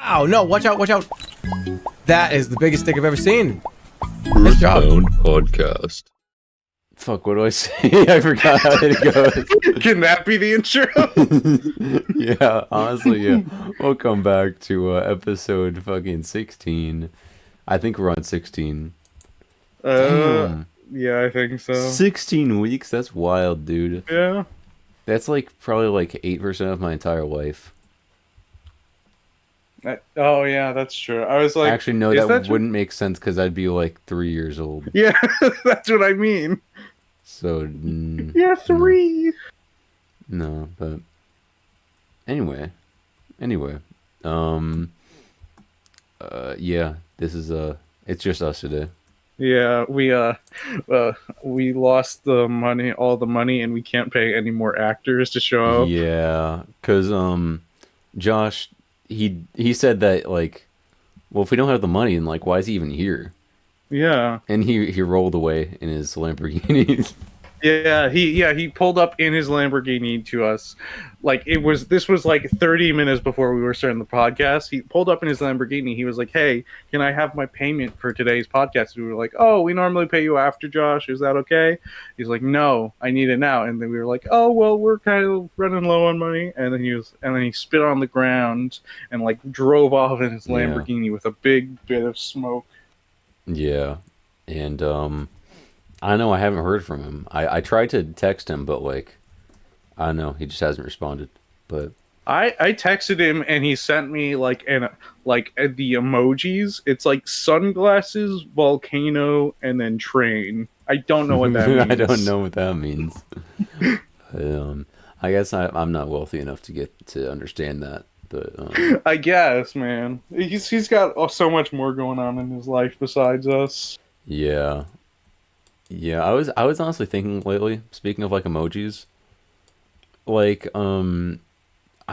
Wow, no, watch out, watch out. That is the biggest stick I've ever seen. Nice job. Earthbound podcast. Fuck, what do I say? I forgot how it goes. Can that be the intro? Yeah, honestly, yeah. Welcome back to episode fucking 16. I think we're on 16. Damn. Yeah, I think so. 16 weeks? That's wild, dude. Yeah. That's like probably like 8% of my entire life. Oh, yeah, that's true. I was like... Actually, no, that wouldn't make sense because I'd be like 3 years old. Yeah, that's what I mean. So, You're 3. No, but anyway, yeah, this is it's just us today. Yeah, we lost the money, all the money, and we can't pay any more actors to show up. Yeah, cause Josh, he said that like, well, if we don't have the money, then like, why is he even here? Yeah. And he rolled away in his Lamborghini. Yeah, he pulled up in his Lamborghini to us. Like this was like 30 minutes before we were starting the podcast. He pulled up in his Lamborghini. He was like, "Hey, can I have my payment for today's podcast?" We were like, "Oh, we normally pay you after, Josh. Is that okay?" He's like, "No, I need it now." And then we were like, "Oh, well, we're kind of running low on money." And then he spit on the ground and like drove off in his Lamborghini with a big bit of smoke. Yeah, and I know I haven't heard from him. I tried to text him, but like, I don't know, he just hasn't responded. But I texted him and he sent me like the emojis. It's like sunglasses, volcano, and then train. I don't know what that means. I don't know what that means. I guess I'm not wealthy enough to get to understand that. But I guess, man, he's got so much more going on in his life besides us. Yeah. Yeah, I was honestly thinking lately, speaking of like emojis, like I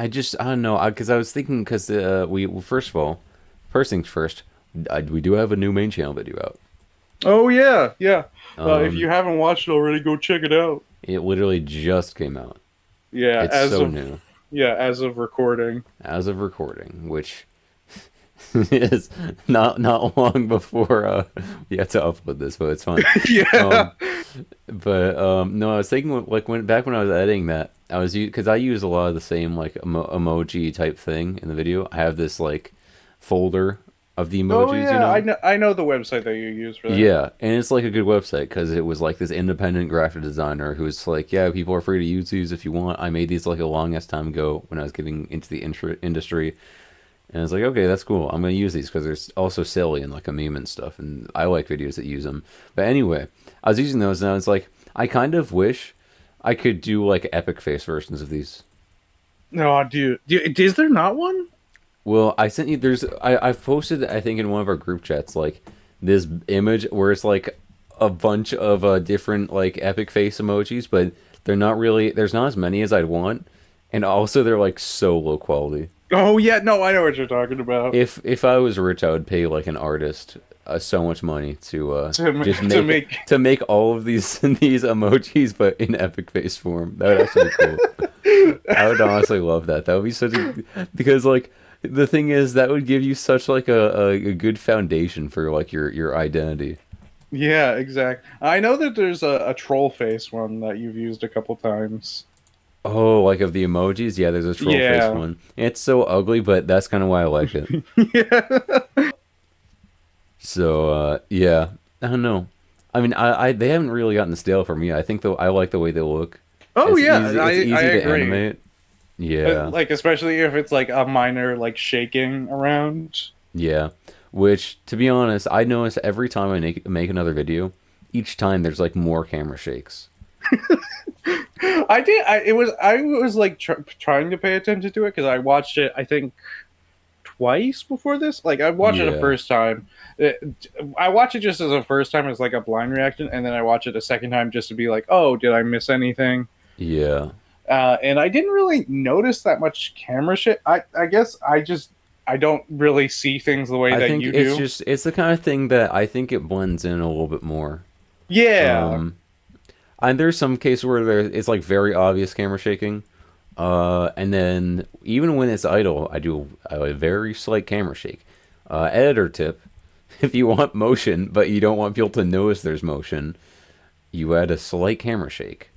don't know, because I was thinking because first things first, we do have a new main channel video out. Oh yeah. If you haven't watched it already, go check it out. It literally just came out. Yeah, it's so new. Yeah, as of recording. As of recording, which is not long before we have to upload this, but it's fine. Yeah. No, I was thinking like when I was editing that, because I use a lot of the same like emoji type thing in the video. I have this like folder of the emojis. Oh yeah, I know the website that you use for that. Yeah, and it's like a good website because it was like this independent graphic designer who's like, yeah, people are free to use these if you want. I made these like a long ass time ago when I was getting into the industry. And I was like, okay, that's cool. I'm going to use these because they're also silly and like a meme and stuff. And I like videos that use them. But anyway, I was using those and I was like, I kind of wish I could do like epic face versions of these. No, dude. Is there not one? Well, I sent you, I've posted, I think in one of our group chats, like this image where it's like a bunch of different like epic face emojis, but they're not really, there's not as many as I'd want. And also they're like so low quality. Oh yeah, no, I know what you're talking about. If I was rich, I would pay like an artist so much money to make all of these emojis, but in epic face form. That would actually be cool. I would honestly love that. That would be because like the thing is that would give you such like a good foundation for like your identity. Yeah, exactly. I know that there's a troll face one that you've used a couple times. Oh, like of the emojis? Yeah, there's a troll face one. It's so ugly, but that's kind of why I like it. Yeah. So, yeah. I don't know. I mean, they haven't really gotten stale for me. I think though I like the way they look. Oh, it's yeah. It's easy I to agree. animate. Yeah. Like, especially if it's like a minor like shaking around. Yeah. Which, to be honest, I notice every time I make another video, each time there's like more camera shakes. I was like trying to pay attention to it because I watched it I think twice before this. Like I watched it a first time. I watch it just as a first time as like a blind reaction, and then I watch it a second time just to be like, oh, did I miss anything? Yeah. And I didn't really notice that much camera shit. I guess I don't really see things the way that you do. It's the kind of thing that I think it blends in a little bit more. Yeah. And there's some cases where it's like very obvious camera shaking, And then even when it's idle, I do a very slight camera shake. Editor tip: if you want motion, but you don't want people to notice there's motion, you add a slight camera shake.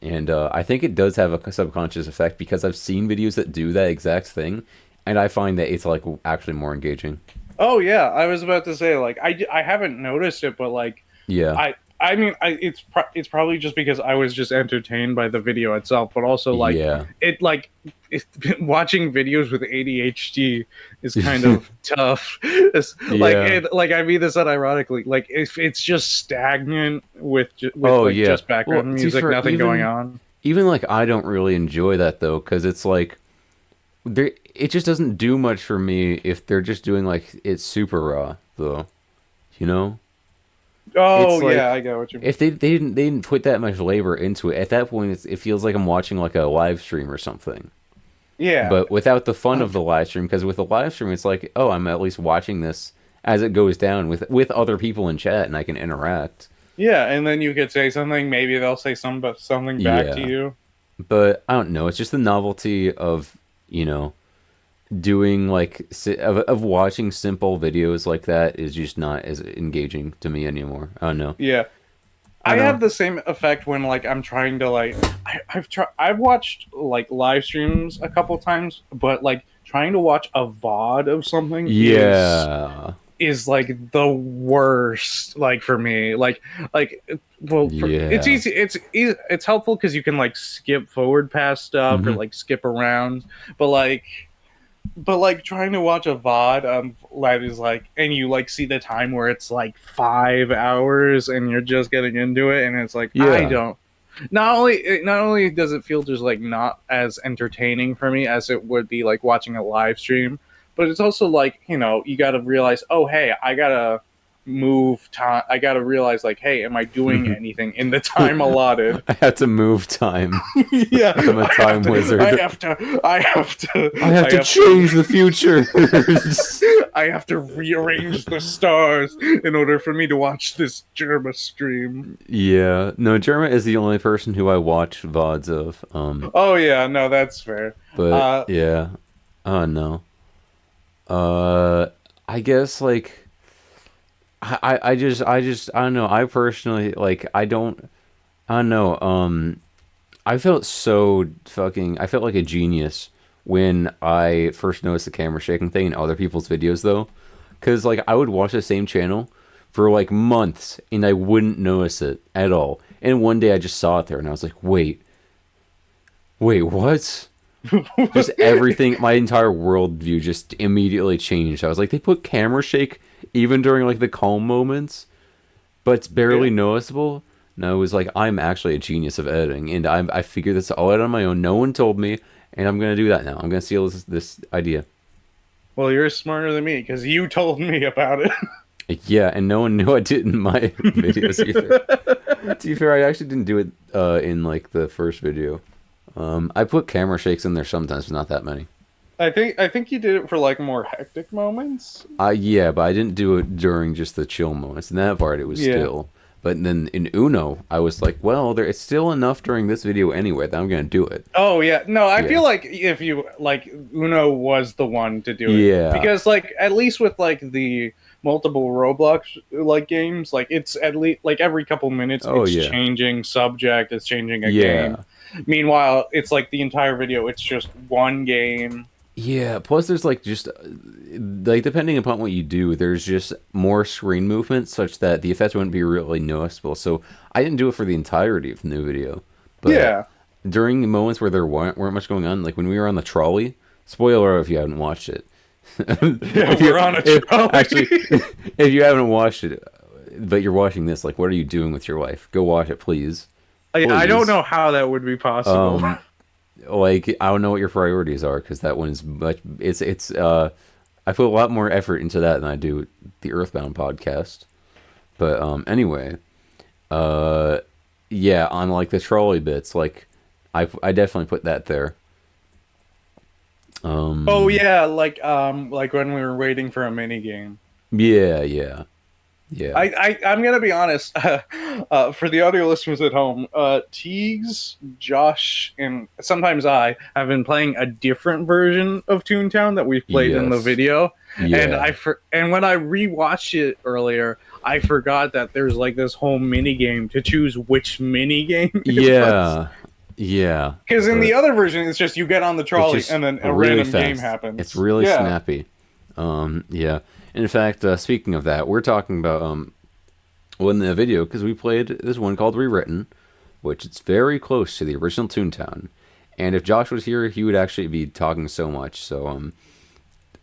And I think it does have a subconscious effect because I've seen videos that do that exact thing, and I find that it's like actually more engaging. Oh yeah, I was about to say like I haven't noticed it, but like Yeah. I mean it's probably just because I was just entertained by the video itself, but also like Yeah. it, watching videos with ADHD is kind of tough. Yeah. I mean this unironically. Like if it's just stagnant with Oh like yeah. just Well, background to be music, fair, nothing going on. even like I don't really enjoy that though, because it's like there it just doesn't do much for me if they're just doing like it's super raw though. You know? Oh It's yeah, like I get what you mean. if they didn't put that much labor into it, at that point it feels like I'm watching like a live stream or something. Yeah. But without the fun of the live stream, because with the live stream it's like, oh, I'm at least watching this as it goes down with other people in chat and I can interact. Yeah, and then you could say something. Maybe they'll say something back to Yeah. you. But I don't know, it's just the novelty of, you know, doing like of watching simple videos like that is just not as engaging to me anymore. I don't know. Yeah, I I know. have the same effect when like I'm trying to like I've watched like live streams a couple times, but like trying to watch a VOD of something Yeah. is like the worst. Like for me, it's Yeah. easy. It's helpful because you can like skip forward past stuff or Hmm. like skip around, but like. But like trying to watch a VOD that is like, and you like see the time where it's like 5 hours, and you're just getting into it, and it's like I Yeah. don't. Not only does it feel just like not as entertaining for me as it would be like watching a live stream, but it's also like you got to realize, oh hey, I gotta move time. I gotta realize like, hey, am I doing anything in the time allotted? I have to move time. Yeah, I'm a time wizard. I have to. I have to. I have to change the future. I have to rearrange the stars in order for me to watch this Germa stream. Yeah. No, Jerma is the only person who I watch VODs of. Oh yeah, no, that's fair. But Uh, yeah. Oh no. Uh I guess like I don't know. I personally like I don't know. I felt so fucking. I felt like a genius when I first noticed the camera shaking thing in other people's videos, though, because like I would watch the same channel for like months and I wouldn't notice it at all. And one day I just saw it there and I was like, wait, what? Just everything, my entire worldview just immediately changed. I was like, they put camera shake even during like the calm moments, but it's barely yeah. noticeable. No, it was like I'm actually a genius of editing, and I figured this all out on my own. No one told me, and I'm gonna do that now. I'm gonna steal this idea. Well, you're smarter than me because you told me about it. Yeah, and no one knew I did in my videos either. To be fair, I actually didn't do it in like the first video. I put camera shakes in there sometimes, but not that many. I think you did it for like more hectic moments. Yeah, but I didn't do it during just the chill moments. In that part, it was Yeah. still. But then in Uno, I was like, well, it's still enough during this video anyway that I'm gonna do it. Oh yeah, no, I Yeah. feel like if you like Uno was the one to do it. Yeah. Because like at least with like the multiple Roblox like games, like it's at least like every couple minutes Oh, it's yeah. changing subject, it's changing a Yeah. game. Meanwhile, it's like the entire video, it's just one game. Yeah, plus there's like just like depending upon what you do, there's just more screen movement such that the effect wouldn't be really noticeable. So I didn't do it for the entirety of the new video, but Yeah. during the moments where there weren't much going on, like when we were on the trolley. Spoiler alert if you haven't watched it. Yeah, we're on a trolley. Actually, if you haven't watched it, but you're watching this, like, what are you doing with your life? Go watch it, please. I don't Please. know how that would be possible. Like I don't know what your priorities are because that one's much. It's. I put a lot more effort into that than I do the Earthbound podcast. But anyway, yeah, on like the trolley bits, like I definitely put that there. Oh yeah, like when we were waiting for a mini game. Yeah, yeah, Yeah. I'm gonna be honest. For the audio listeners at home, Teagues, Josh, and sometimes I have been playing a different version of Toontown that we've played in the Yes. video, and Yeah. and when I rewatched it earlier, I forgot that there's like this whole mini game to choose which mini game. Yeah. Yeah. Because in But the other version, it's just you get on the it's trolley just and then a really random game fast. happens. It's really Yeah. snappy. Yeah. In fact, speaking of that, we're talking about well, in the video, because we played this one called Rewritten, which it's very close to the original Toontown. And if Josh was here, he would actually be talking so much. So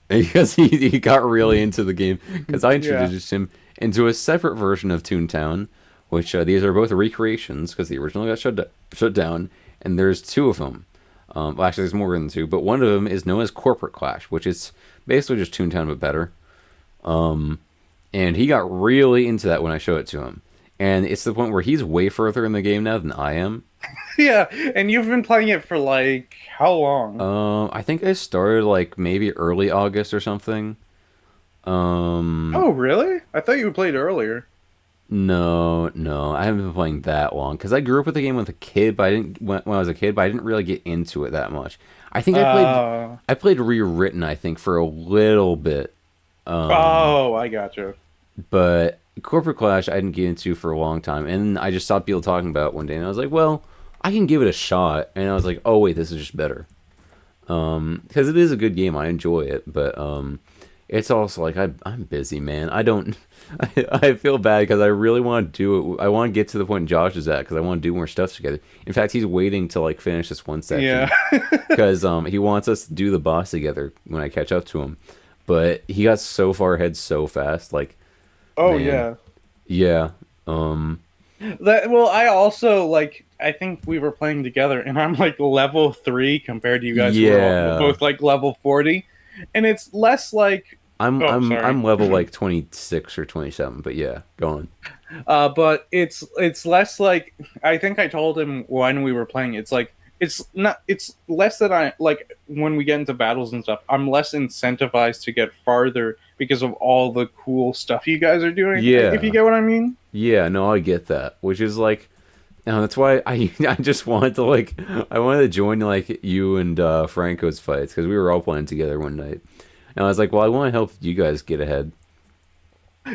because he got really into the game, because I introduced him into a separate version of Toontown, which these are both recreations because the original got shut down, and there's two of them. Well, actually, there's more than two, but one of them is known as Corporate Clash, which is basically just Toontown but better. And he got really into that when I showed it to him, and it's the point where he's way further in the game now than I am. Yeah, and you've been playing it for like how long? I think I started like maybe early August or something. Oh, really? I thought you played earlier. No, I haven't been playing that long because I grew up with the game with a kid, but I didn't when I was a kid, but I didn't really get into it that much. I think I played Rewritten, I think, for a little bit. Oh, I gotcha. But Corporate Clash I didn't get into for a long time, and I just saw people talking about it one day, and I was like, well, I can give it a shot. And I was like, oh wait, this is just better. Because it is a good game, I enjoy it, but it's also like I'm busy, man. I don't. I feel bad because I really want to do it. I want to get to the point Josh is at because I want to do more stuff together. In fact, he's waiting to like finish this one section. Yeah. Because he wants us to do the boss together when I catch up to him. But he got so far ahead so fast. Like, Oh man. yeah. Yeah. Well, I also like. I think we were playing together, and I'm like level 3 compared to you guys. Yeah. Who are both like level 40, and it's less like. I'm Sorry. I'm level like 26 or 27. But yeah, go on. But it's less like I think I told him when we were playing. It's like it's less that I like when we get into battles and stuff. I'm less incentivized to get farther because of all the cool stuff you guys are doing. Yeah. If you get what I mean. Yeah, no, I get that. Which is like, that's why I just wanted to like I wanted to join like you and Franco's fights because we were all playing together one night, and I was like, well, I want to help you guys get ahead.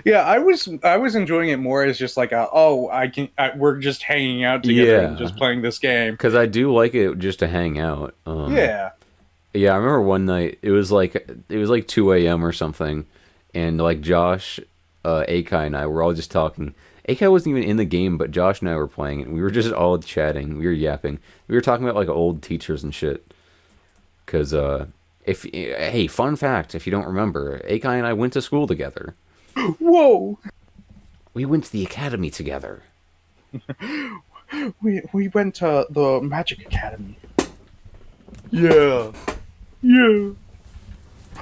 Yeah, I was enjoying it more as just like we're just hanging out together and just playing this game. Because I do like it just to hang out. Yeah. Yeah, I remember one night it was like 2 a.m. or something, and like Josh, Akai and I were all just talking. Akai wasn't even in the game, but Josh and I were playing it. We were just all chatting. We were yapping. We were talking about like old teachers and shit. Because hey, fun fact, if you don't remember, Akai and I went to school together. Whoa. We went to the academy together. We went to the Magic Academy. Yeah. Why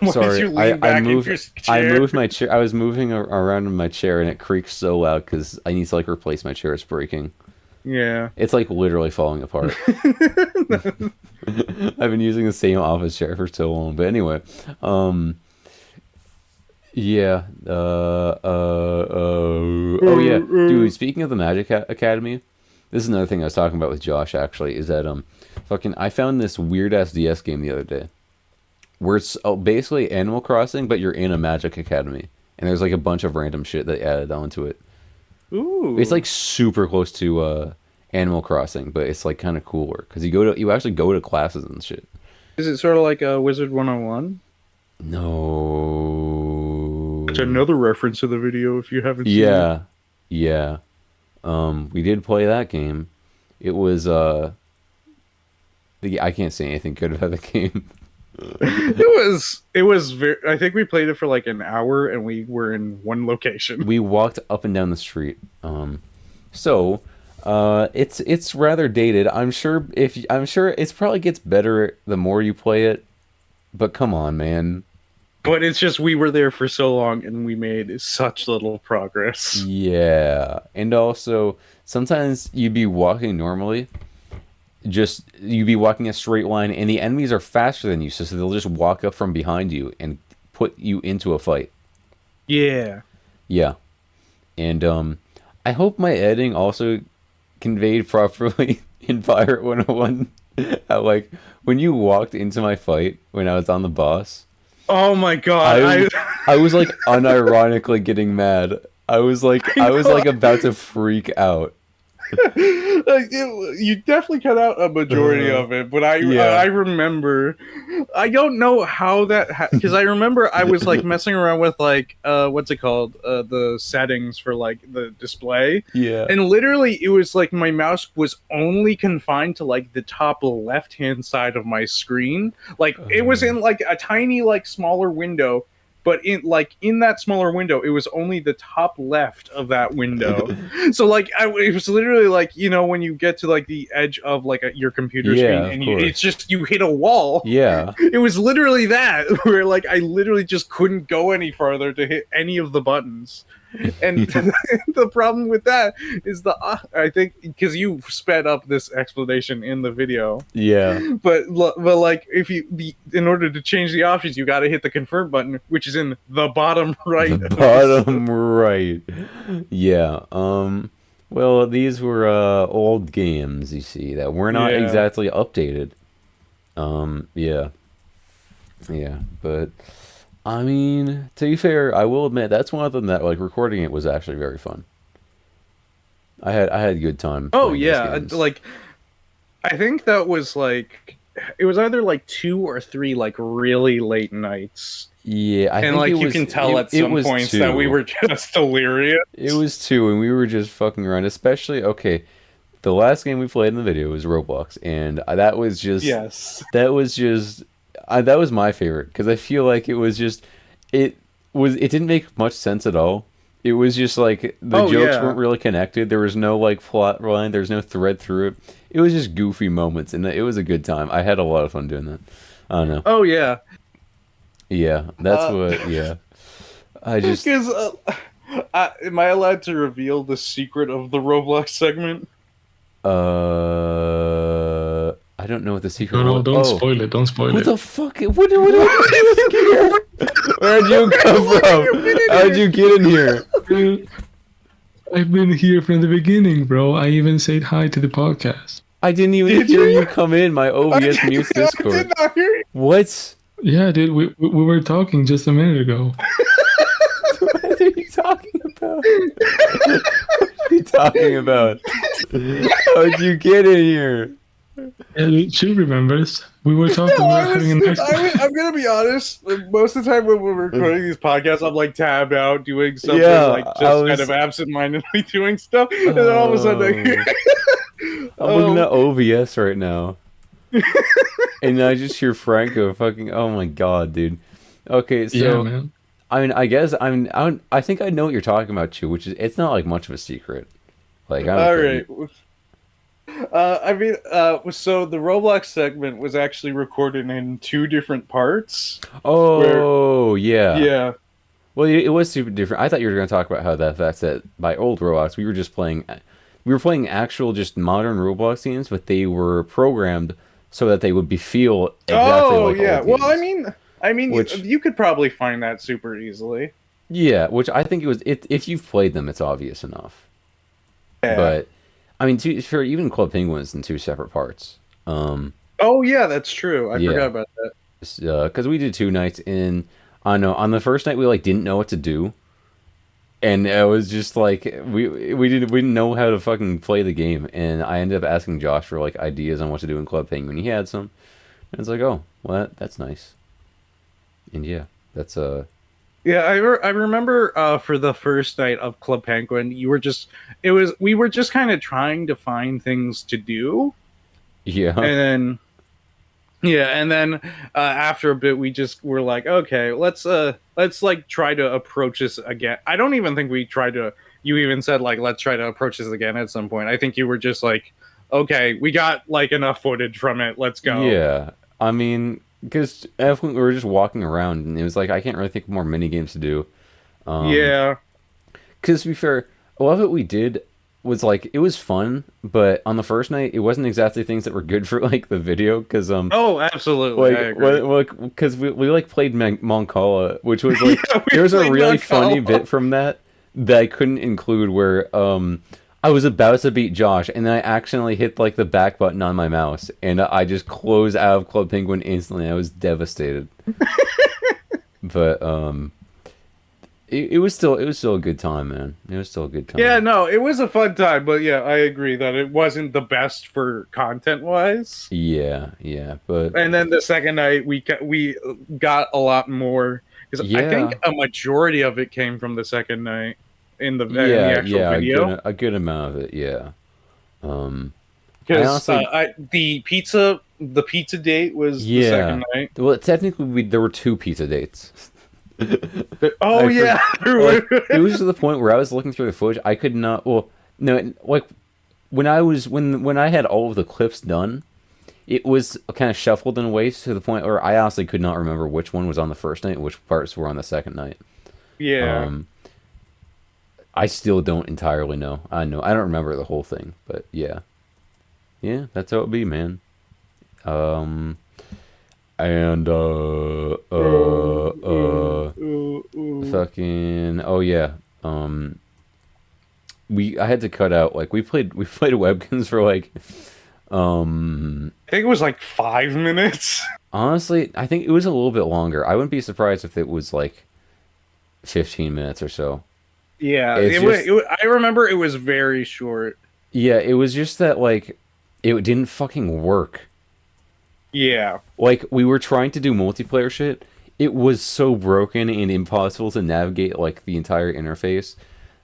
did Sorry, you lean back I in moved. your I chair? moved my chair. I was moving around in my chair, and it creaks so loud because I need to like replace my chair. It's breaking. Yeah. It's like literally falling apart. I've been using the same office chair for so long. But anyway, yeah. Oh yeah, dude. Speaking of the Magic Academy, this is another thing I was talking about with Josh. Actually, is that I found this weird ass DS game the other day, where it's basically Animal Crossing, but you're in a Magic Academy, and there's like a bunch of random shit that added onto it. Ooh. It's like super close to Animal Crossing, but it's like kind of cooler because you actually go to classes and shit. Is it sort of like a Wizard 101? No. It's another reference to the video if you haven't seen it. Yeah. We did play that game. It was I can't say anything good about the game. It was very. I think we played it for like an hour, and we were in one location. We walked up and down the street. So it's rather dated. I'm sure it probably gets better the more you play it. But come on, man. But it's just we were there for so long, and we made such little progress. Yeah, and also sometimes you'd be walking normally. You'd be walking a straight line, and the enemies are faster than you, so they'll just walk up from behind you and put you into a fight. Yeah. Yeah. And I hope my editing also conveyed properly in Pirate 101 how, like, when you walked into my fight when I was on the boss, Oh my god! I was like unironically getting mad. I was like about to freak out. You definitely cut out a majority of it, but I remember. I don't know how that because I remember I was like messing around with like what's it called, the settings for like the display. Yeah. And literally it was like my mouse was only confined to like the top left hand side of my screen. Like it was in like a tiny like smaller window. But in that smaller window, it was only the top left of that window. So like it was literally like, you know, when you get to like the edge of like your computer screen and it's just you hit a wall. Yeah. It was literally that where like I literally just couldn't go any farther to hit any of the buttons. And the problem with that is I think because you sped up this explanation in the video. Yeah. But like in order to change the options, you got to hit the confirm button, which is in the bottom right. The bottom right. Yeah. Well, these were old games, you see, that were not exactly updated. Yeah. Yeah, but I mean, to be fair, I will admit that's one of them that like recording it was actually very fun. I had a good time. Oh yeah, like I think that was like it was either like 2 or 3 like really late nights. Yeah, I think like you can tell at some points 2. that we were just delirious. It was 2, and we were just fucking around. Especially the last game we played in the video was Roblox, and that was just that was my favorite because I feel like it was just it didn't make much sense at all. It was just like the jokes weren't really connected. There was no like plot line. There's no thread through it. It was just goofy moments, and it was a good time. I had a lot of fun doing that. I don't know. Oh yeah. Yeah, that's what. Yeah, I just. Because am I allowed to reveal the secret of the Roblox segment? I don't know what the secret. No, don't spoil it. Don't spoil it. What the fuck? What Where'd you come from? How'd you get in here? I've been here from the beginning, bro. I even said hi to the podcast. I didn't even hear you come in. My OBS mutes Discord. I did not hear you. What? Yeah, dude. We were talking just a minute ago. What are you talking about? What are you talking about? How'd you get in here? Yeah, she remembers. We were talking. We were having a nice. I'm gonna be honest. Most of the time when we're recording these podcasts, I'm like tabbed out doing something, like just kind of absentmindedly doing stuff, and then all of a sudden, I'm looking at OBS right now, and I just hear Franco fucking. Oh my god, dude. Okay, so yeah, man. I mean, I guess I think I know what you're talking about too, which is it's not like much of a secret. Like, all right. So the Roblox segment was actually recorded in 2 different parts. Oh, yeah. Yeah. Well, it was super different. I thought you were going to talk about how that's that by old Roblox, we were playing actual just modern Roblox games, but they were programmed so that they would feel exactly like old Well, games. I mean, you could probably find that super easily. Yeah, which I think if you've played them, it's obvious enough. Yeah. But I mean, for even Club Penguin's in 2 separate parts. Oh yeah, that's true. I forgot about that. Because we did 2 nights in. I don't know. On the first night, we like didn't know what to do, and it was just like we didn't know how to fucking play the game. And I ended up asking Josh for like ideas on what to do in Club Penguin. He had some, and it's like, oh, well, that's nice. And yeah, that's Yeah, I remember for the first night of Club Penguin, we were just kind of trying to find things to do. Yeah. And then after a bit we just were like, okay, let's like try to approach this again. I don't even think we tried to. You even said like, let's try to approach this again at some point. I think you were just like, okay, we got like enough footage from it. Let's go. Yeah. I mean, because we were just walking around, and it was like I can't really think of more mini games to do. Yeah. Because to be fair, a lot of it we did was like it was fun, but on the first night it wasn't exactly things that were good for like the video. Because oh, absolutely, like, I agree. Because we like played Moncala, which was like there was a really funny bit from that that I couldn't include where I was about to beat Josh and then I accidentally hit like the back button on my mouse and I just closed out of Club Penguin instantly. I was devastated. But it was still a good time, man. It was still a good time. Yeah, no, it was a fun time, but yeah, I agree that it wasn't the best for content wise. Yeah, but And then the second night, we got a lot more because I think a majority of it came from the second night in the actual video. A good amount of it, yeah. Because the pizza date was the second night. Well, technically, there were 2 pizza dates. Oh yeah, like, it was to the point where I was looking through the footage. I could not. Well, no, like when I had all of the clips done, it was kind of shuffled in a way to the point where I honestly could not remember which one was on the first night and which parts were on the second night. Yeah. I still don't entirely know. I don't remember the whole thing, but yeah, that's how it be, man. And fucking I had to cut out like we played Webkins for like I think it was like 5 minutes. Honestly, I think it was a little bit longer. I wouldn't be surprised if it was like 15 minutes or so. Yeah, I remember it was very short. Yeah, it was just that like it didn't fucking work. Yeah. Like, we were trying to do multiplayer shit. It was so broken and impossible to navigate, like, the entire interface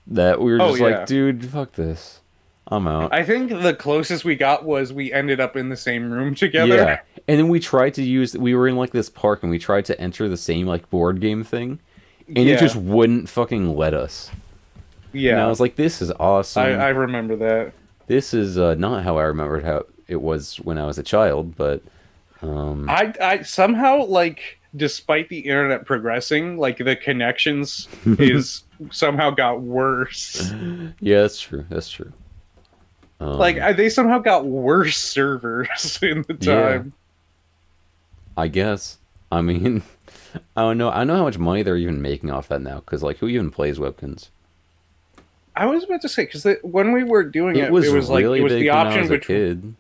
that we were just like, dude, fuck this. I'm out. I think the closest we got was we ended up in the same room together. Yeah. And then we tried to we were in, like, this park, and we tried to enter the same, like, board game thing. And it just wouldn't fucking let us. Yeah. And I was like, this is awesome. I remember that. This is not how I remembered how it was when I was a child, but... I somehow, like, despite the internet progressing, like, the connections somehow got worse. Yeah, that's true. Like, they somehow got worse servers in the time. Yeah. I guess. I mean, I don't know. I don't know how much money they're even making off that now, because, like, who even plays Webkins? I was about to say, because when we were doing it was like, really it was big the when option I was a between... kid.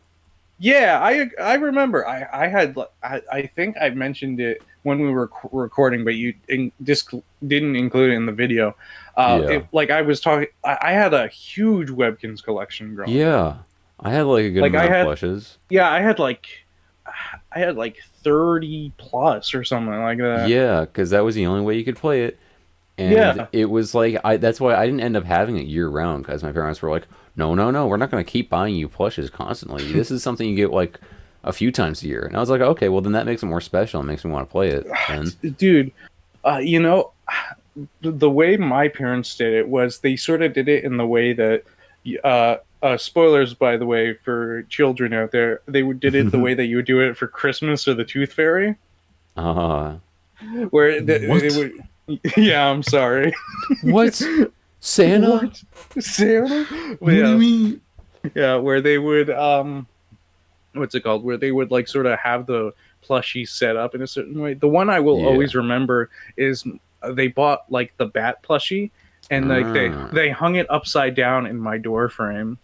Yeah, I remember. I think I mentioned it when we were recording, but you just didn't include it in the video. Like I was talking, I had a huge Webkins collection growing. Yeah, I had like a good amount of plushes. Yeah, I had like 30 plus or something like that. Yeah, because that was the only way you could play it. And it was like that's why I didn't end up having it year round, because my parents were like, no, we're not going to keep buying you plushes constantly. This is something you get like a few times a year. And I was like, okay, well then that makes it more special. It makes me want to play it. And... Dude, you know, the way my parents did it was they sort of did it in the way that, spoilers by the way for children out there, they did it the way that you would do it for Christmas or the Tooth Fairy. Where they would... Yeah, I'm sorry. What? Santa? What? Santa? What do you mean? Yeah, where they would what's it called? Where they would like sort of have the plushie set up in a certain way. The one I will always remember is they bought like the bat plushie and like they hung it upside down in my door frame.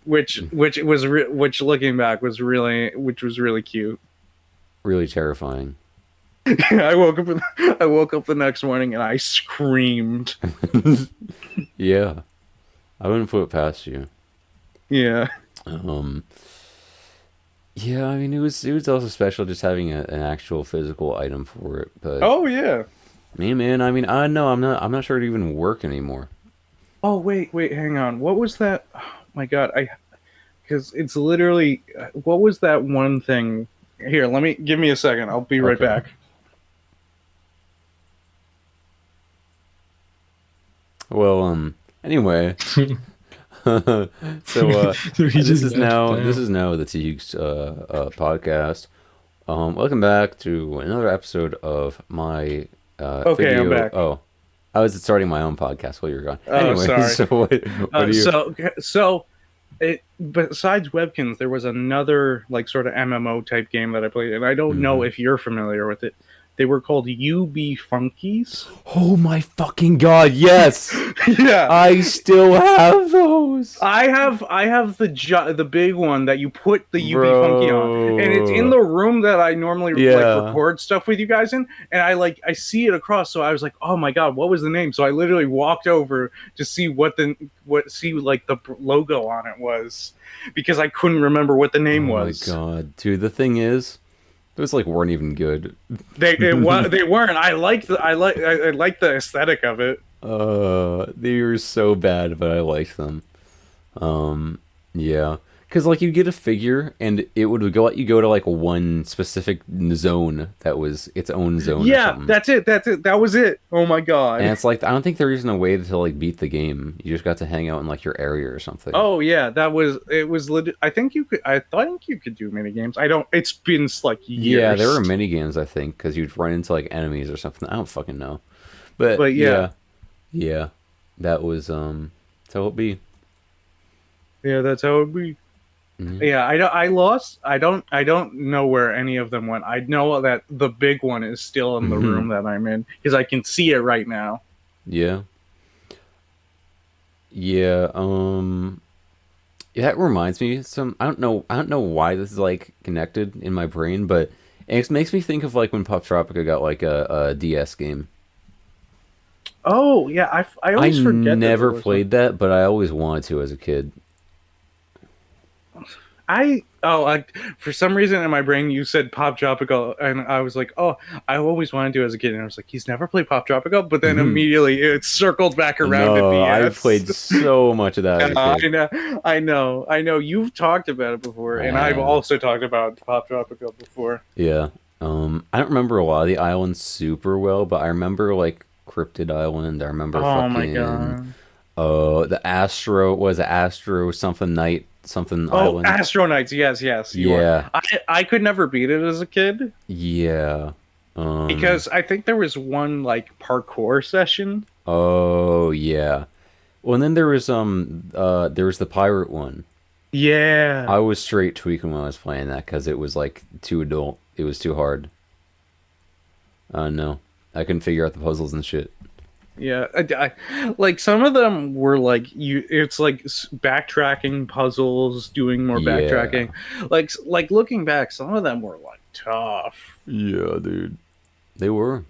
Which looking back was really cute. Really terrifying. I woke up the next morning and I screamed. Yeah, I wouldn't put it past you. Yeah. Yeah, I mean it was also special just having an actual physical item for it. But oh yeah, man, I mean I know I'm not sure it even work anymore. Oh wait, hang on. What was that? Oh my god, because it's literally what was that one thing? Here, give me a second. I'll be right back. Well, anyway, so this is now the Teagues podcast. Welcome back to another episode of my video. I'm back. Oh, I was starting my own podcast while you were gone. Oh, anyway, sorry. So what do you? So besides Webkins, there was another like sort of MMO type game that I played, and I don't know if you're familiar with it. They were called UB Funkies. Oh my fucking god, yes! Yeah. I still have those! I have the big one that you put the UB Bro. Funky on, and it's in the room that I normally Yeah. like record stuff with you guys in, and I see it across, so I was like, oh my god, what was the name? So I literally walked over to see what the logo on it was, because I couldn't remember what the name was. Oh my god, dude! The thing is, those like weren't even good. They weren't. I like the aesthetic of it. They were so bad, but I liked them. Yeah, because like you get a figure, and it would go let you go to like one specific zone that was its own zone. Or Yeah, something. that's it. That was it. Oh my god. And it's like I don't think there isn't a way to like beat the game. You just got to hang out in like your area or something. Oh yeah, it was legit. I think you could do mini games. I don't. It's been like years. Yeah, there were mini games I think because you'd run into like enemies or something. I don't fucking know, but yeah, that was so it'd be. Yeah, that's how it be. Mhm. Yeah, I lost. I don't know where any of them went. I know that the big one is still in the Mhm. room that I'm in because I can see it right now. Yeah. Yeah, that reminds me I don't know why this is like connected in my brain, but it makes me think of like when Pop Tropica got like a DS game. Oh yeah, I I always forget. never that there was played that, but I always wanted to as a kid. for some reason in my brain you said Pop Tropical, and I was like, oh, I always wanted to as a kid, and I was like, he's never played Pop Tropical, but then immediately it circled back around to No, DS. I played so much of that as a kid. I know. You've talked about it before, and I've Yeah. also talked about Pop Tropical before. Yeah. I don't remember a lot of the islands super well, but I remember like Cryptid Island. I remember Oh my fucking god. the Astro something night something Oh, island. Astro Knights. Yes. Yeah. I could never beat it as a kid Yeah. because I think there was one like parkour session. Oh yeah. Well, and then there was the pirate one. Yeah. I was straight tweaking when I was playing that because it was like too adult. It was too hard. No, I couldn't figure out the puzzles and shit. Yeah, like some of them were like it's like backtracking puzzles, doing more Yeah. backtracking. Like looking back, some of them were like tough. Yeah, dude. They were.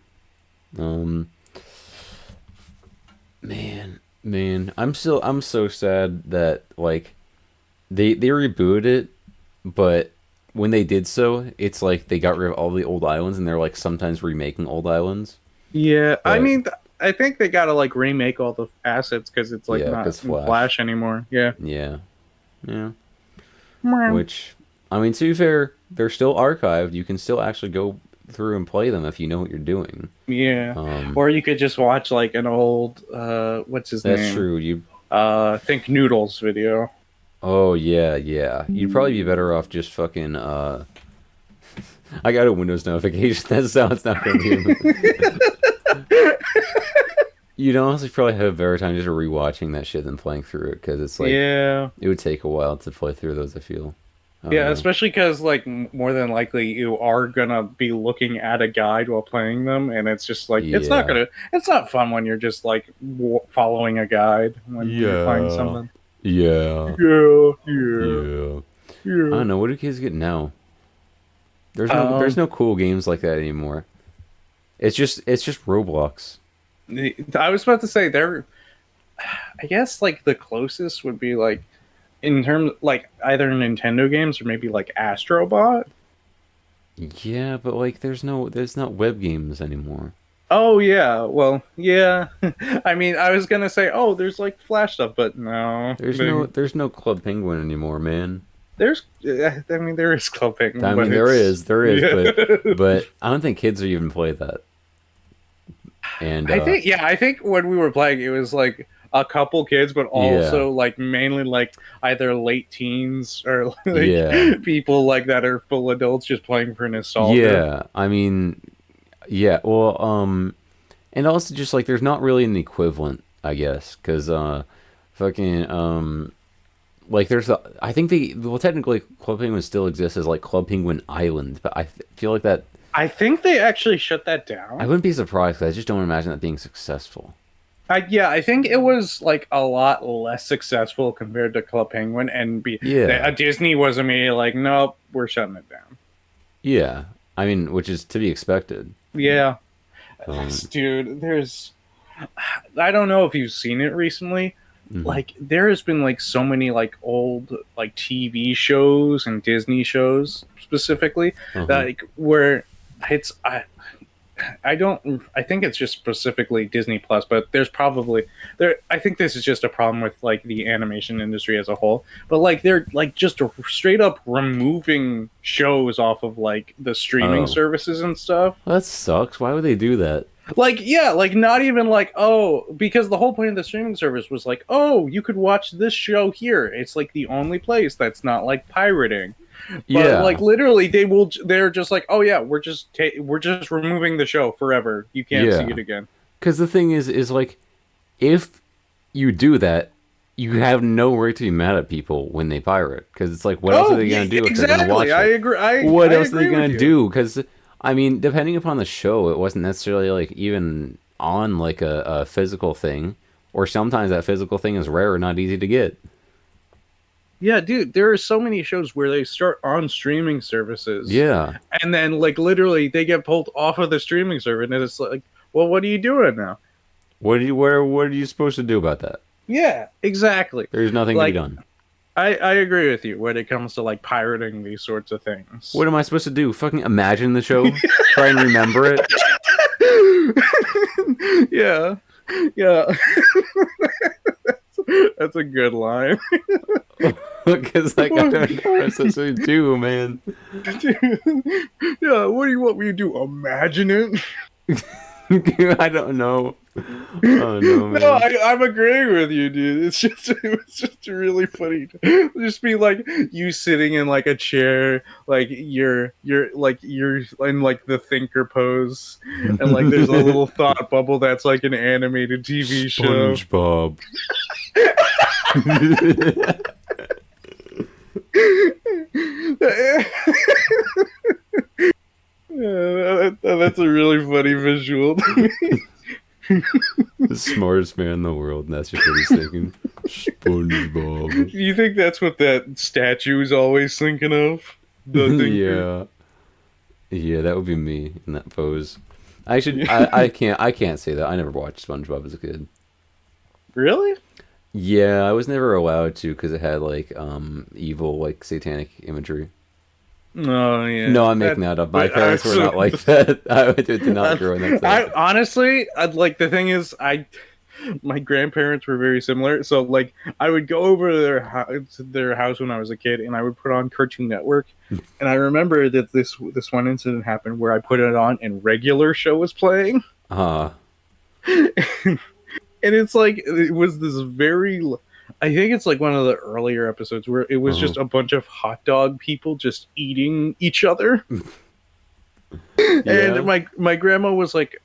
Man, I'm so sad that like they rebooted it, but when they did so, it's like they got rid of all the old islands and they're like sometimes remaking old islands. Yeah, I But- mean, I think they gotta like remake all the assets because it's like Yeah, not 'cause in Flash. Flash anymore. Yeah. Yeah. Yeah. Yeah. Which, I mean, to be fair, they're still archived. You can still actually go through and play them if you know what you're doing. Or you could just watch like an old what's his name? That's true. You. Think Noodles video. Oh yeah. You'd probably be better off just fucking. I got a Windows notification. That sounds not gonna be. You'd honestly probably have a better time just rewatching that shit than playing through it because it's like Yeah. it would take a while to play through those. I feel. I don't Yeah, know. especially because like more than likely you are gonna be looking at a guide while playing them, and it's just like it's not fun when you're just like following a guide when you're playing Yeah. something. Yeah. Yeah. I don't know. What do kids get now? There's no cool games like that anymore. It's just Roblox. I was about to say I guess like the closest would be like in terms like either Nintendo games or maybe like Astrobot. Yeah, but like there's not web games anymore. Oh yeah, well yeah. I mean, I was gonna say there's like Flash stuff, but no. There's no Club Penguin anymore, man. There is Club Penguin. I but mean there it's- is, Yeah. but I don't think kids are even play that. And I think when we were playing, it was like a couple kids, but also like mainly like either late teens or like Yeah. people like that are full adults just playing for nostalgia. yeah, I mean, yeah, well, and also just like there's not really an equivalent, I guess, because fucking like I think technically Club Penguin still exists as like Club Penguin Island, but I feel like that I think they actually shut that I down. wouldn't be surprised because I just don't imagine that being successful. Yeah, I think it was like a lot less successful compared to Club Penguin, and Yeah. Disney was immediately like, nope, we're shutting it down. Yeah. I mean, which is to be expected. Yeah, Um, dude, I don't know if you've seen it recently. mhm. Like, there has been like so many like old like TV shows and Disney shows specifically, Uh-huh. like where it's I don't. I think it's just specifically Disney Plus, but there's probably there. I think this is just a problem with like the animation industry as a whole. But like they're like just straight up removing shows off of like the streaming Oh. services and stuff. Well, that sucks. Why would they do that? Like yeah, like not even like oh, because the whole point of the streaming service was like oh, you could watch this show here. It's like the only place that's not like pirating. But like Yeah. literally, they're just like, oh yeah, we're just removing the show forever. You can't see Yeah. it again. Because the thing is like, if you do that, you have no right to be mad at people when they pirate. Because it's like, what else are they going to do if they're going to watch exactly. it? I agree. What I else are they agree going with to you. do? Because, I mean, depending upon the show, it wasn't necessarily like even on like a physical thing. Or sometimes that physical thing is rare or not easy to get. Yeah, dude, there are so many shows where they start on streaming services, Yeah. and then like literally they get pulled off of the streaming service, and it's like, well, what are you doing now? What are you supposed to do about that? Yeah, exactly. There's nothing to be Like done. I agree with you when it comes to like pirating these sorts of things. What am I supposed to do? Fucking imagine the show? Try and remember it? Yeah, yeah. That's a good line. Because like I don't know what I'm supposed to do, man. Yeah, what do you want me to do? Imagine it? I don't know. Oh no, man. No, I'm agreeing with you, dude. It was just really funny. Just be like you sitting in like a chair, like you're in like the thinker pose, and like there's a little thought bubble that's like an animated TV show. SpongeBob. Yeah, that's a really funny visual. The smartest man in the world, and that's just what he's thinking. SpongeBob. Do you think that's what that statue is always thinking of? The thinker? Yeah. Yeah, that would be me in that pose. I can't say that. I never watched SpongeBob as a kid. Really? Yeah, I was never allowed to because it had like evil, like satanic imagery. Oh yeah. No, I'm making that up. My but, parents were so- not like that. I did not grow in that. I honestly, like the thing is, my grandparents were very similar. So like, I would go over to their house when I was a kid, and I would put on Cartoon Network. And I remember that this one incident happened where I put it on, and regular show was playing, and it's like it was this very. I think it's like one of the earlier episodes where it was just a bunch of hot dog people just eating each other. Yeah. And my grandma was like,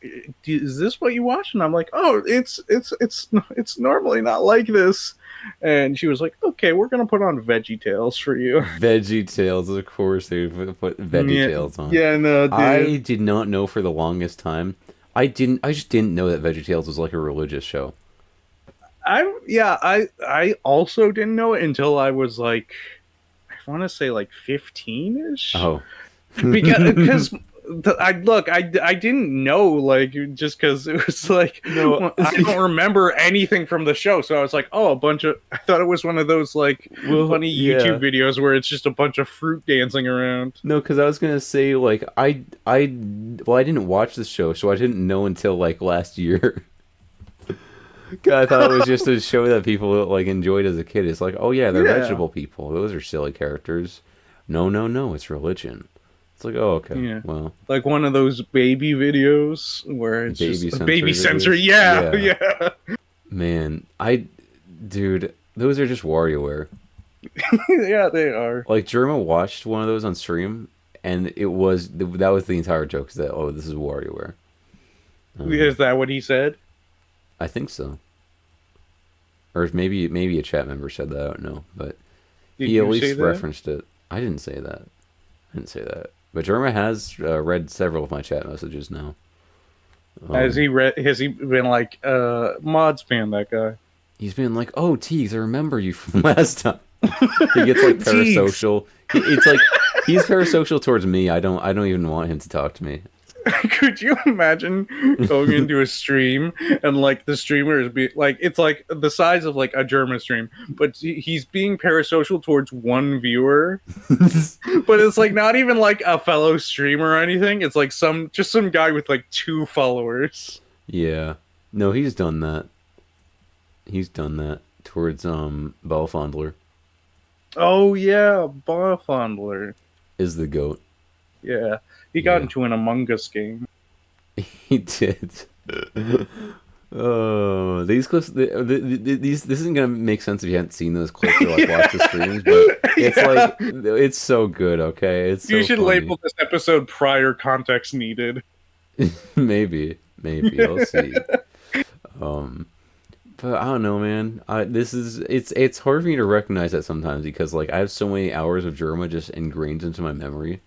"Is this what you watch?" And I'm like, "Oh, it's normally not like this." And she was like, "Okay, we're gonna put on Veggie Tales for you." Veggie Tales, of course they would put Veggie Tales on. Yeah, no, dude. I did not know for the longest time. I just didn't know that Veggie Tales was like a religious show. I also didn't know it until I was like, I want to say like 15ish. Oh. because I didn't know like just because it was like No. I don't remember anything from the show, so I was like, oh, I thought it was one of those like Well, funny yeah. YouTube videos where it's just a bunch of fruit dancing around. No, because I was gonna say like I didn't watch the show, so I didn't know until like last year. 'Cause I thought it was just a show that people like enjoyed as a kid. It's like, oh yeah, they're Yeah. vegetable people. Those are silly characters. No, it's religion. It's like, oh okay, Yeah. well, Like one of those baby videos where it's Baby just censor baby censor. videos? Yeah, Yeah. yeah, man, dude, those are just WarioWare. yeah. They are. Like Jerma watched one of those on stream, and that was the entire joke. Is that this is WarioWare? Is that what he said? I think so. Or maybe a chat member said that. I don't know, but Did he at you say least that? referenced it. I didn't say that. But Jerma has read several of my chat messages now. Has he been like, mod spam that guy? He's been like, "Oh, Teagues, I remember you from last time." He gets like Teagues. parasocial. It's like he's parasocial towards me. I don't even want him to talk to me. Could you imagine going into a stream and like the streamer is like, it's like the size of like a German stream, but he's being parasocial towards one viewer, but it's like not even like a fellow streamer or anything. It's like some guy with like 2 followers. Yeah. No, he's done that. He's done that towards Ball Fondler Oh yeah, Bar Fondler. is the goat. Yeah, he got Yeah. into an Among Us game. He did. Oh, these clips. These. This isn't gonna make sense if you haven't seen those clips or like watched the streams, but it's like it's so good. Okay, it's so You should funny. label this episode "Prior Context Needed." maybe I'll see. But I don't know, man. It's hard for me to recognize that sometimes because like I have so many hours of Germa just ingrained into my memory.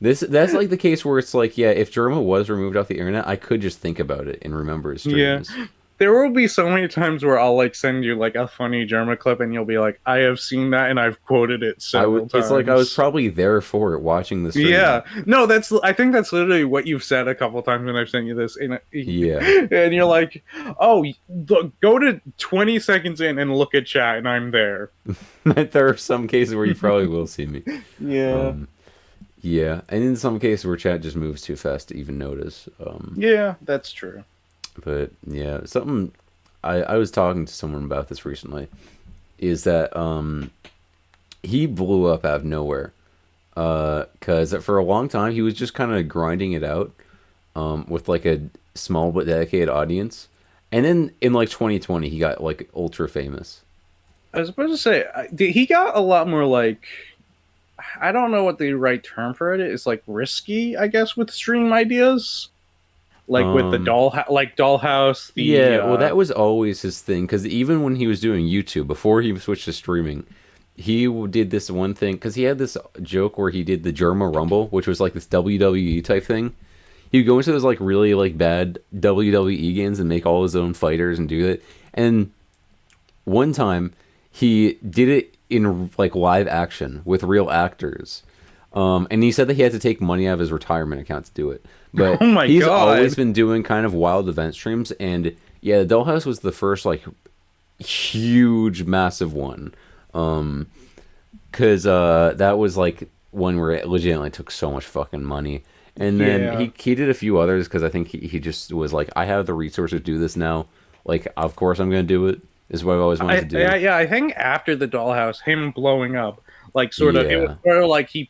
That's like the case where it's like, yeah, if Germa was removed off the internet, I could just think about it and remember his streams. Yeah. There will be so many times where I'll like send you like a funny Germa clip and you'll be like, I have seen that and I've quoted it several times. It's like I was probably there for it, watching the stream. Yeah. No, I think that's literally what you've said a couple times when I've sent you this. Yeah. And you're like, oh, go to 20 seconds in and look at chat and I'm there. There are some cases where you probably will see me. Yeah. Yeah, and in some cases where chat just moves too fast to even notice. Yeah, that's true. But yeah, something I was talking to someone about this recently is that he blew up out of nowhere because for a long time he was just kind of grinding it out with like a small but dedicated audience, and then in like 2020 he got like ultra famous. I was supposed to say he got a lot more like, I don't know what the right term for it is, like risky, I guess, with stream ideas. Like with the Dollhouse. Well, that was always his thing. Because even when he was doing YouTube, before he switched to streaming, he did this one thing. Because he had this joke where he did the Germa Rumble, which was like this WWE type thing. He would go into those like really like bad WWE games and make all his own fighters and do it. And one time he did it in like live action with real actors. And he said that he had to take money out of his retirement account to do it. But Oh my he's God. always been doing kind of wild event streams. And yeah, the Dollhouse was the first like huge, massive one. Because that was like one where it legitimately took so much fucking money. And then Yeah. he did a few others because I think he just was like, I have the resources to do this now. Like, of course I'm going to do it. Is what I've always wanted to do. Yeah, I think after the Dollhouse, him blowing up, like sort of, it was sort of like he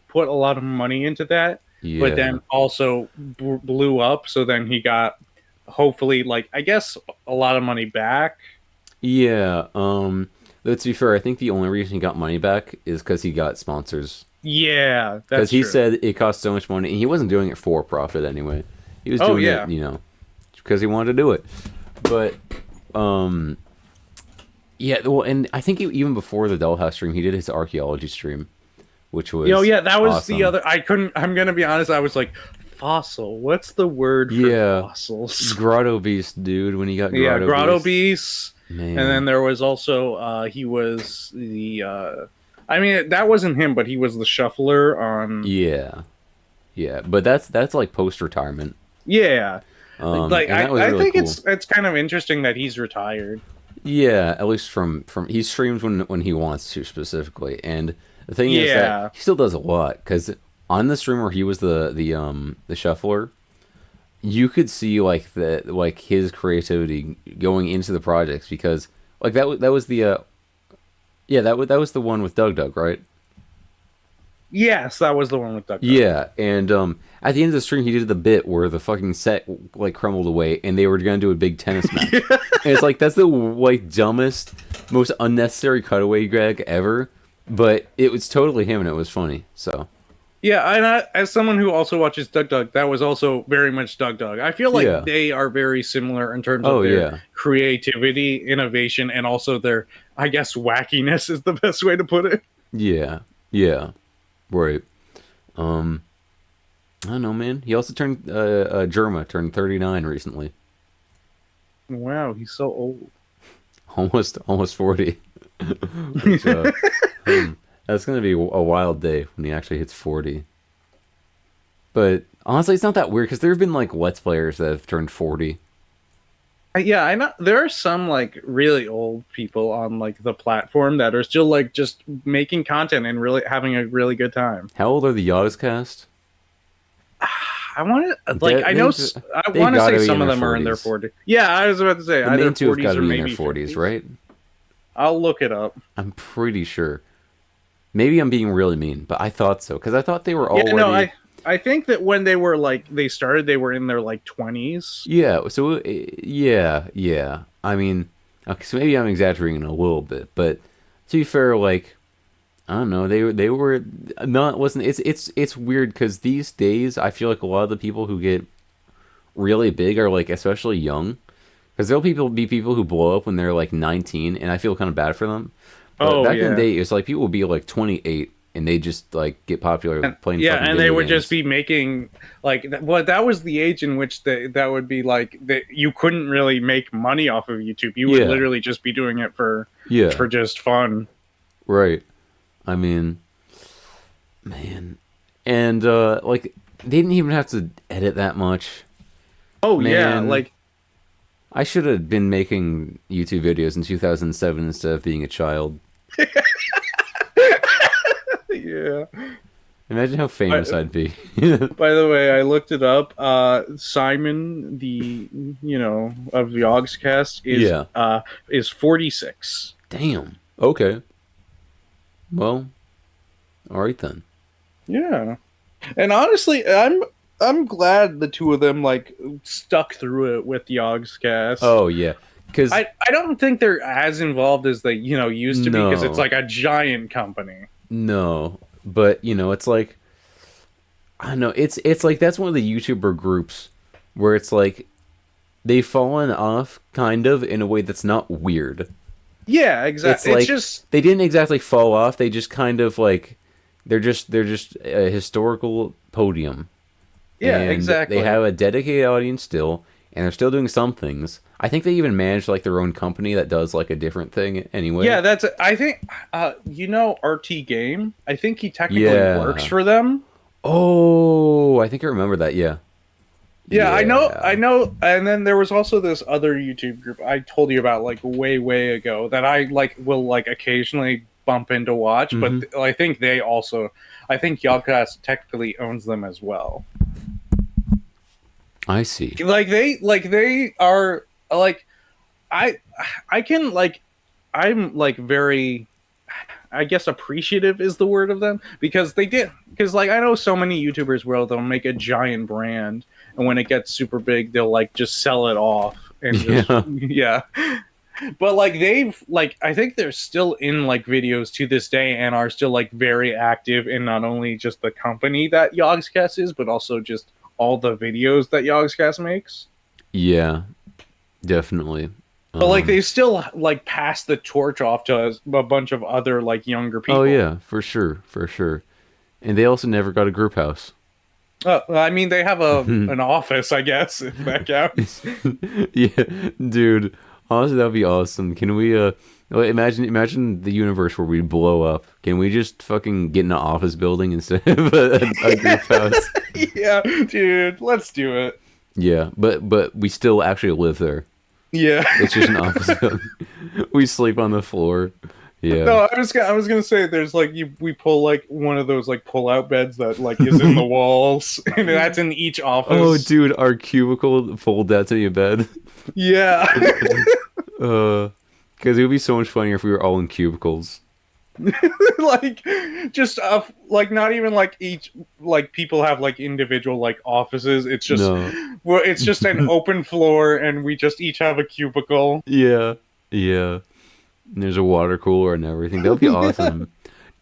put a lot of money into that, Yeah. but then also blew up. So then he got, hopefully, like I guess a lot of money back. Yeah. But to be fair, I think the only reason he got money back is because he got sponsors. Yeah, Because that's he true. said it cost so much money, and he wasn't doing it for profit anyway. He was doing yeah. it, because he wanted to do it. But, yeah, well, and I think even before the Dollhouse stream, he did his archaeology stream, which was yeah, that was awesome. the other. I'm gonna be honest. I was like, fossil. What's the word for fossils? Grotto Beast, dude. When he got Yeah, Grotto Beast. Man. And then there was also he was the I mean that wasn't him, but he was the shuffler on Yeah, but that's like post retirement. Yeah. Like and that was I really think cool. it's kind of interesting that he's retired. Yeah, at least from he streams when he wants to specifically, and the thing is Yeah. that he still does a lot because on the stream where he was the shuffler, you could see like his creativity going into the projects because like that was the that was the one with Doug, right? Yes, that was the one with Duck. Yeah, and at the end of the stream, he did the bit where the fucking set like crumbled away, and they were gonna do a big tennis match. And it's like that's the like dumbest, most unnecessary cutaway gag ever, but it was totally him, and it was funny. So Yeah, and as someone who also watches Doug, that was also very much Doug. I feel like Yeah. they are very similar in terms of their creativity, innovation, and also their, I guess, wackiness is the best way to put it. yeah, right. I don't know, man. He also turned Germa turned 39 recently. Wow, he's so old. Almost 40. Which, that's gonna be a wild day when he actually hits 40. But honestly, it's not that weird because there have been like Let's Players that have turned 40. Yeah, I know there are some like really old people on like the platform that are still like just making content and really having a really good time. How old are the Yogscast? I want to like I know I they want to gotta say be some in of their them are in their 40s. 40s. Yeah, I was about to say The either main two have 40s got to or be in maybe their 40s, 50s. right? I'll look it up. I'm pretty sure. Maybe I'm being really mean, but I thought so because I thought they were already. Yeah, no, I think that when they were like they started, they were in their like 20s. Yeah. So yeah. I mean, okay, so maybe I'm exaggerating a little bit, but to be fair, like I don't know, they were not wasn't. It's weird because these days I feel like a lot of the people who get really big are like especially young. Because there'll be people who blow up when they're like 19, and I feel kind of bad for them. But Oh back in the yeah. day, it's like people would be like 28, and they just like get popular playing Yeah, fucking and they video would games. just be making like well, that was the age in which that would be like that you couldn't really make money off of YouTube. You would Yeah. literally just be doing it for Yeah, just fun. right. I mean, man, and like they didn't even have to edit that much. Oh yeah, Man. like I should have been making YouTube videos in 2007 instead of being a child. yeah. Imagine how famous I'd be. By the way, I looked it up. Simon, the of the Yogscast is 46. Damn. Okay. Well, all right then. Yeah, and honestly, I'm glad the two of them like stuck through it with Yogscast. Oh yeah, because I don't think they're as involved as they used to be because No. it's like a giant company. no, but it's like I don't know. It's like that's one of the YouTuber groups where it's like they've fallen off kind of in a way that's not weird. Yeah, exactly. It's like It's just they didn't exactly fall off. They just kind of like they're just a historical podium. yeah, And exactly. they have a dedicated audience still, and they're still doing some things. I think they even manage like their own company that does like a different thing anyway. Yeah, that's. I think RT Game. I think he technically Yeah. works for them. Oh, I think I remember that. Yeah. Yeah, I know. And then there was also this other YouTube group I told you about like way ago that I like will like occasionally bump in to watch, Mhm. but I think I think Yogcast technically owns them as well. I see. Like they are like I can like I'm like very I guess appreciative is the word of them because like I know so many YouTubers where they'll make a giant brand and when it gets super big they'll like just sell it off and just, yeah. But like they've like I think they're still in like videos to this day and are still like very active in not only just the company that Yogscast is but also just all the videos that Yogscast makes. Yeah, definitely. But like they still like pass the torch off to a bunch of other like younger people. Oh yeah, for sure. And they also never got a group house. I mean, they have an office, I guess, if that counts. Yeah, dude. Honestly, that would be awesome. Can we imagine the universe where we blow up? Can we just fucking get in an office building instead of a group house? Yeah, dude, let's do it. Yeah, but we still actually live there. Yeah. It's just an office building. We sleep on the floor. Yeah. No, I was gonna say there's like we pull like one of those like pull out beds that like is in the walls and that's in each office. Oh, dude, our cubicle fold that to your bed. Yeah. Because it would be so much funnier if we were all in cubicles. Like just like not even like each like people have like individual like offices. It's just well, it's just an open floor and we just each have a cubicle. Yeah. And there's a water cooler and everything. That would be awesome.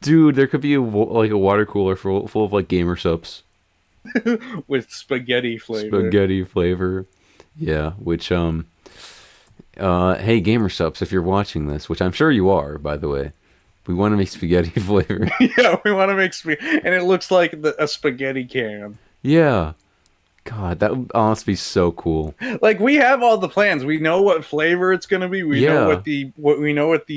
Dude, there could be a water cooler full of like gamer subs. With spaghetti flavor. Yeah, which hey gamer subs, if you're watching this, which I'm sure you are, by the way. We want to make spaghetti flavor. Yeah, we want to make and it looks like a spaghetti can. Yeah. God, that would honestly be so cool. Like we have all the plans. We know what flavor it's gonna be. We know what the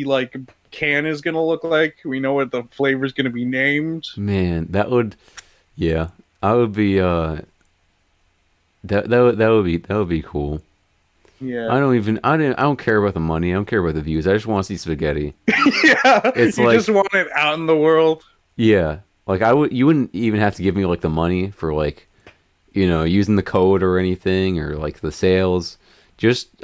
like can is gonna look like. We know what the flavor is gonna be named. Man, that would, yeah, I would be that would be cool. Yeah. I don't care about the money. I don't care about the views. I just want to see spaghetti. Yeah. It's you like, just want it out in the world. yeah, like you wouldn't even have to give me like the money for like, using the code or anything or like the sales.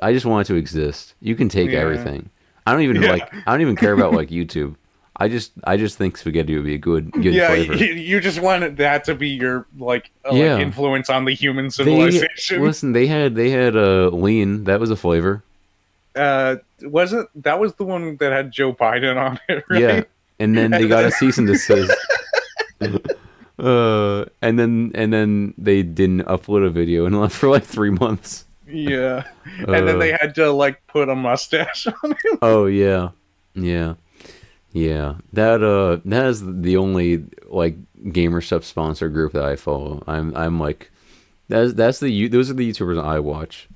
I just want it to exist. You can take everything. I don't even care about like YouTube. I just think spaghetti would be a good flavor. You just wanted that to be your like influence on the human civilization. Listen, they had lean. That was a flavor. Wasn't that was the one that had Joe Biden on it, right? Yeah, and then they got a cease and desist. And then they didn't upload a video and left for like 3 months. Yeah, and then they had to like put a mustache on him. Oh yeah. That is the only like gamer stuff sponsor group that I follow. I'm like, those are the YouTubers I watch.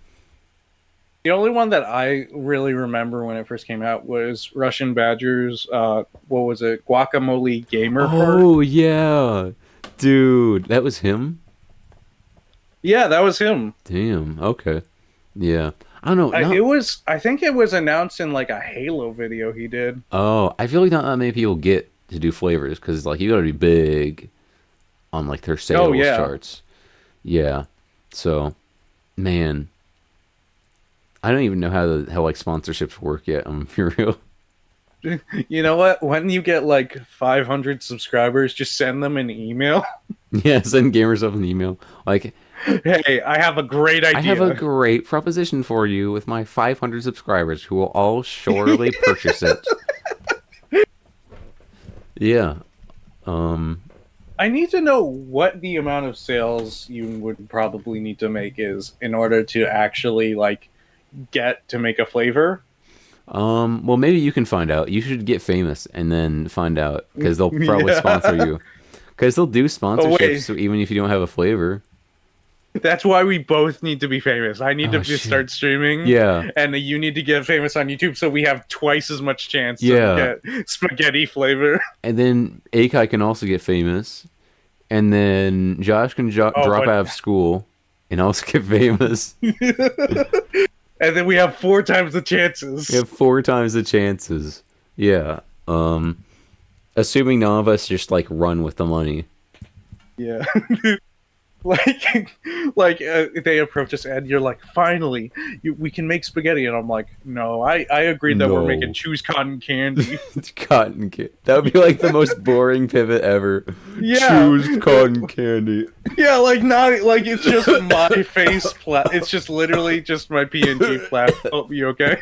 The only one that I really remember when it first came out was Russian Badger's. What was it? Guacamole Gamer. Oh yeah, dude, that was him. Yeah, that was him. Damn. Okay. Yeah. I don't know. It was. I think it was announced in like a Halo video he did. Oh, I feel like not that many people get to do flavors because like you got to be big on like their sales charts. Yeah. So, man, I don't even know how like sponsorships work yet. I'm real. You know what? When you get like 500 subscribers, just send them an email. Yeah, send gamers up an email. Like, hey, I have a great idea. I have a great proposition for you with my 500 subscribers who will all surely purchase it. Yeah. I need to know what the amount of sales you would probably need to make is in order to actually like get to make a flavor. Well, maybe you can find out. You should get famous and then find out because they'll probably sponsor you. Because they'll do sponsorships so even if you don't have a flavor. That's why we both need to be famous. I need to just start streaming. Yeah. And you need to get famous on YouTube so we have twice as much chance to get spaghetti flavor. And then Akai can also get famous. And then Josh can drop out of school and also get famous. And then we have 4 times the chances. We have 4 times the chances. Yeah. Assuming none of us just like run with the money. Yeah. like they approach us and you're like, finally, we can make spaghetti. And I'm like, no, I agreed that we're making choose cotton candy. Cotton candy. That would be like the most boring pivot ever. Yeah. Choose cotton candy. Yeah, like not like it's just my face it's just literally just my PNG flat. Oh, you okay?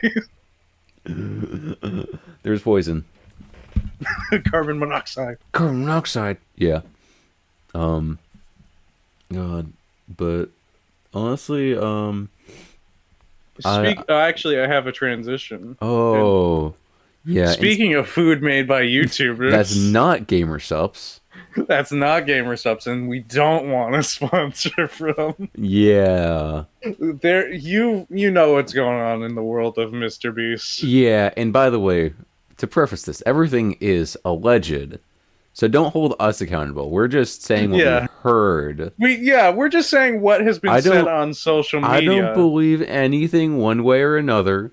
There's poison. Carbon monoxide. Carbon monoxide. Yeah. God, but honestly, actually, I have a transition. Oh, yeah. Speaking of food made by YouTubers, that's not Gamer Subs. That's not Gamer Subs, and we don't want a sponsor from. Yeah. There, you know what's going on in the world of Mr. Beast. Yeah, and by the way, to preface this, everything is alleged. So don't hold us accountable. We're just saying what we heard. We're just saying what has been said on social media. I don't believe anything one way or another.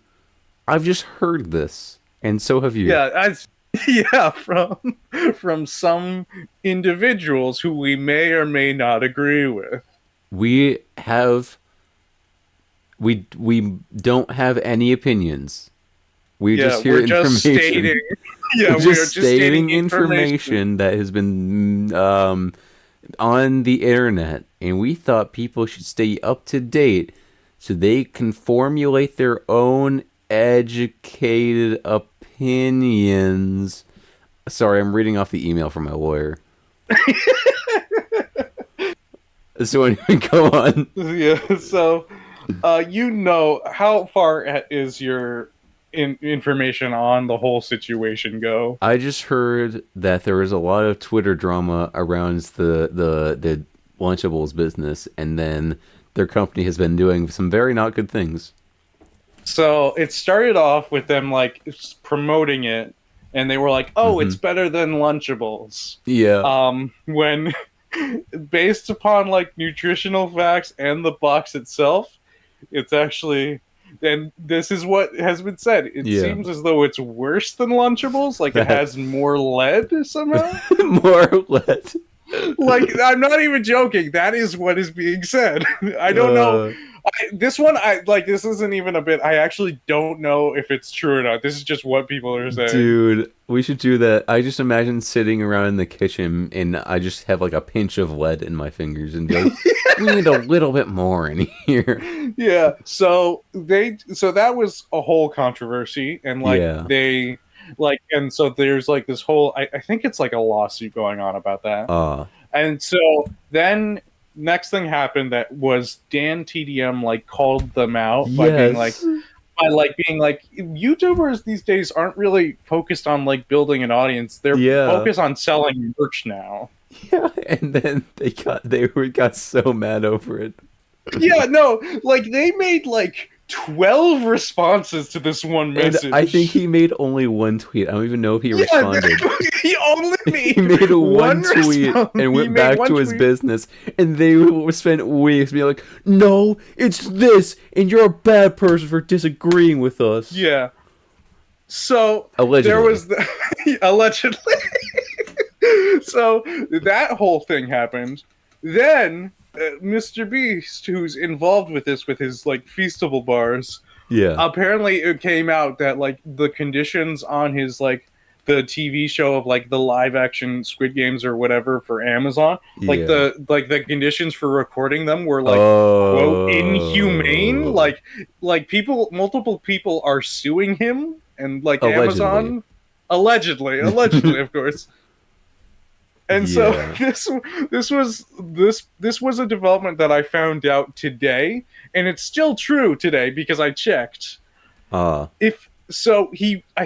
I've just heard this, and so have you. Yeah, from some individuals who we may or may not agree with. We don't have any any We just hear information. We're just stating information that has been on the internet, and we thought people should stay up to date so they can formulate their own educated opinions. Sorry, I'm reading off the email from my lawyer. So anyway, go on. Yeah, so how far is your information on the whole situation go. I just heard that there was a lot of Twitter drama around the Lunchables business, and then their company has been doing some very not good things. So it started off with them like promoting it, and they were like, "Oh, it's better than Lunchables." Yeah. When based upon like nutritional facts and the box itself, it's actually, and this is what has been said. It seems as though it's worse than Lunchables. Like it has more lead somehow. More lead. Like I'm not even joking. That is what is being said. I don't know. This isn't even a bit. I actually don't know if it's true or not. This is just what people are saying. Dude, we should do that. I just imagine sitting around in the kitchen and I just have like a pinch of lead in my fingers and go, we need a little bit more in here. Yeah. So that was a whole controversy, and and so there's like this whole. I think it's like a lawsuit going on about that. And so then next thing happened that was Dan TDM like called them out by being like YouTubers these days aren't really focused on like building an audience. They're focused on selling merch now. Yeah, and then they got so mad over it. Yeah, no, like they made like 12 responses to this one message. And I think he made only one tweet. I don't even know if he responded. He only made, he made one tweet and went back to his business. And they spent weeks being like, no, it's this, and you're a bad person for disagreeing with us. Yeah. So allegedly. There was allegedly. So that whole thing happened. Then Mr. Beast, who's involved with this with his like Feastable bars, apparently it came out that like the conditions on his like the TV show of like the live action Squid Games or whatever for Amazon, like the conditions for recording them were like quote inhumane. Like multiple people are suing him, and like Amazon allegedly of course. And so this was a development that I found out today, and it's still true today because I checked. I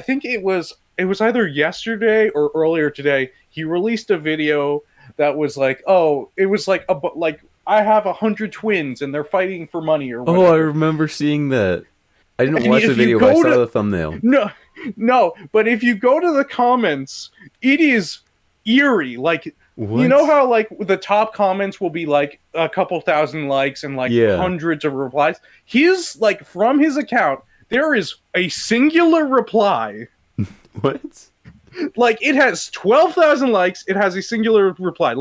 think it was either yesterday or earlier today. He released a video that was like, I have 100 twins and they're fighting for money or whatever. Oh, I remember seeing that. I didn't watch the video, but I saw the thumbnail. No, but if you go to the comments, it is eerie. Like, what? You know how like the top comments will be like a couple thousand likes and like hundreds of replies? He's like, from his account, there is a singular reply. What? Like, it has 12,000 likes. It has a singular reply.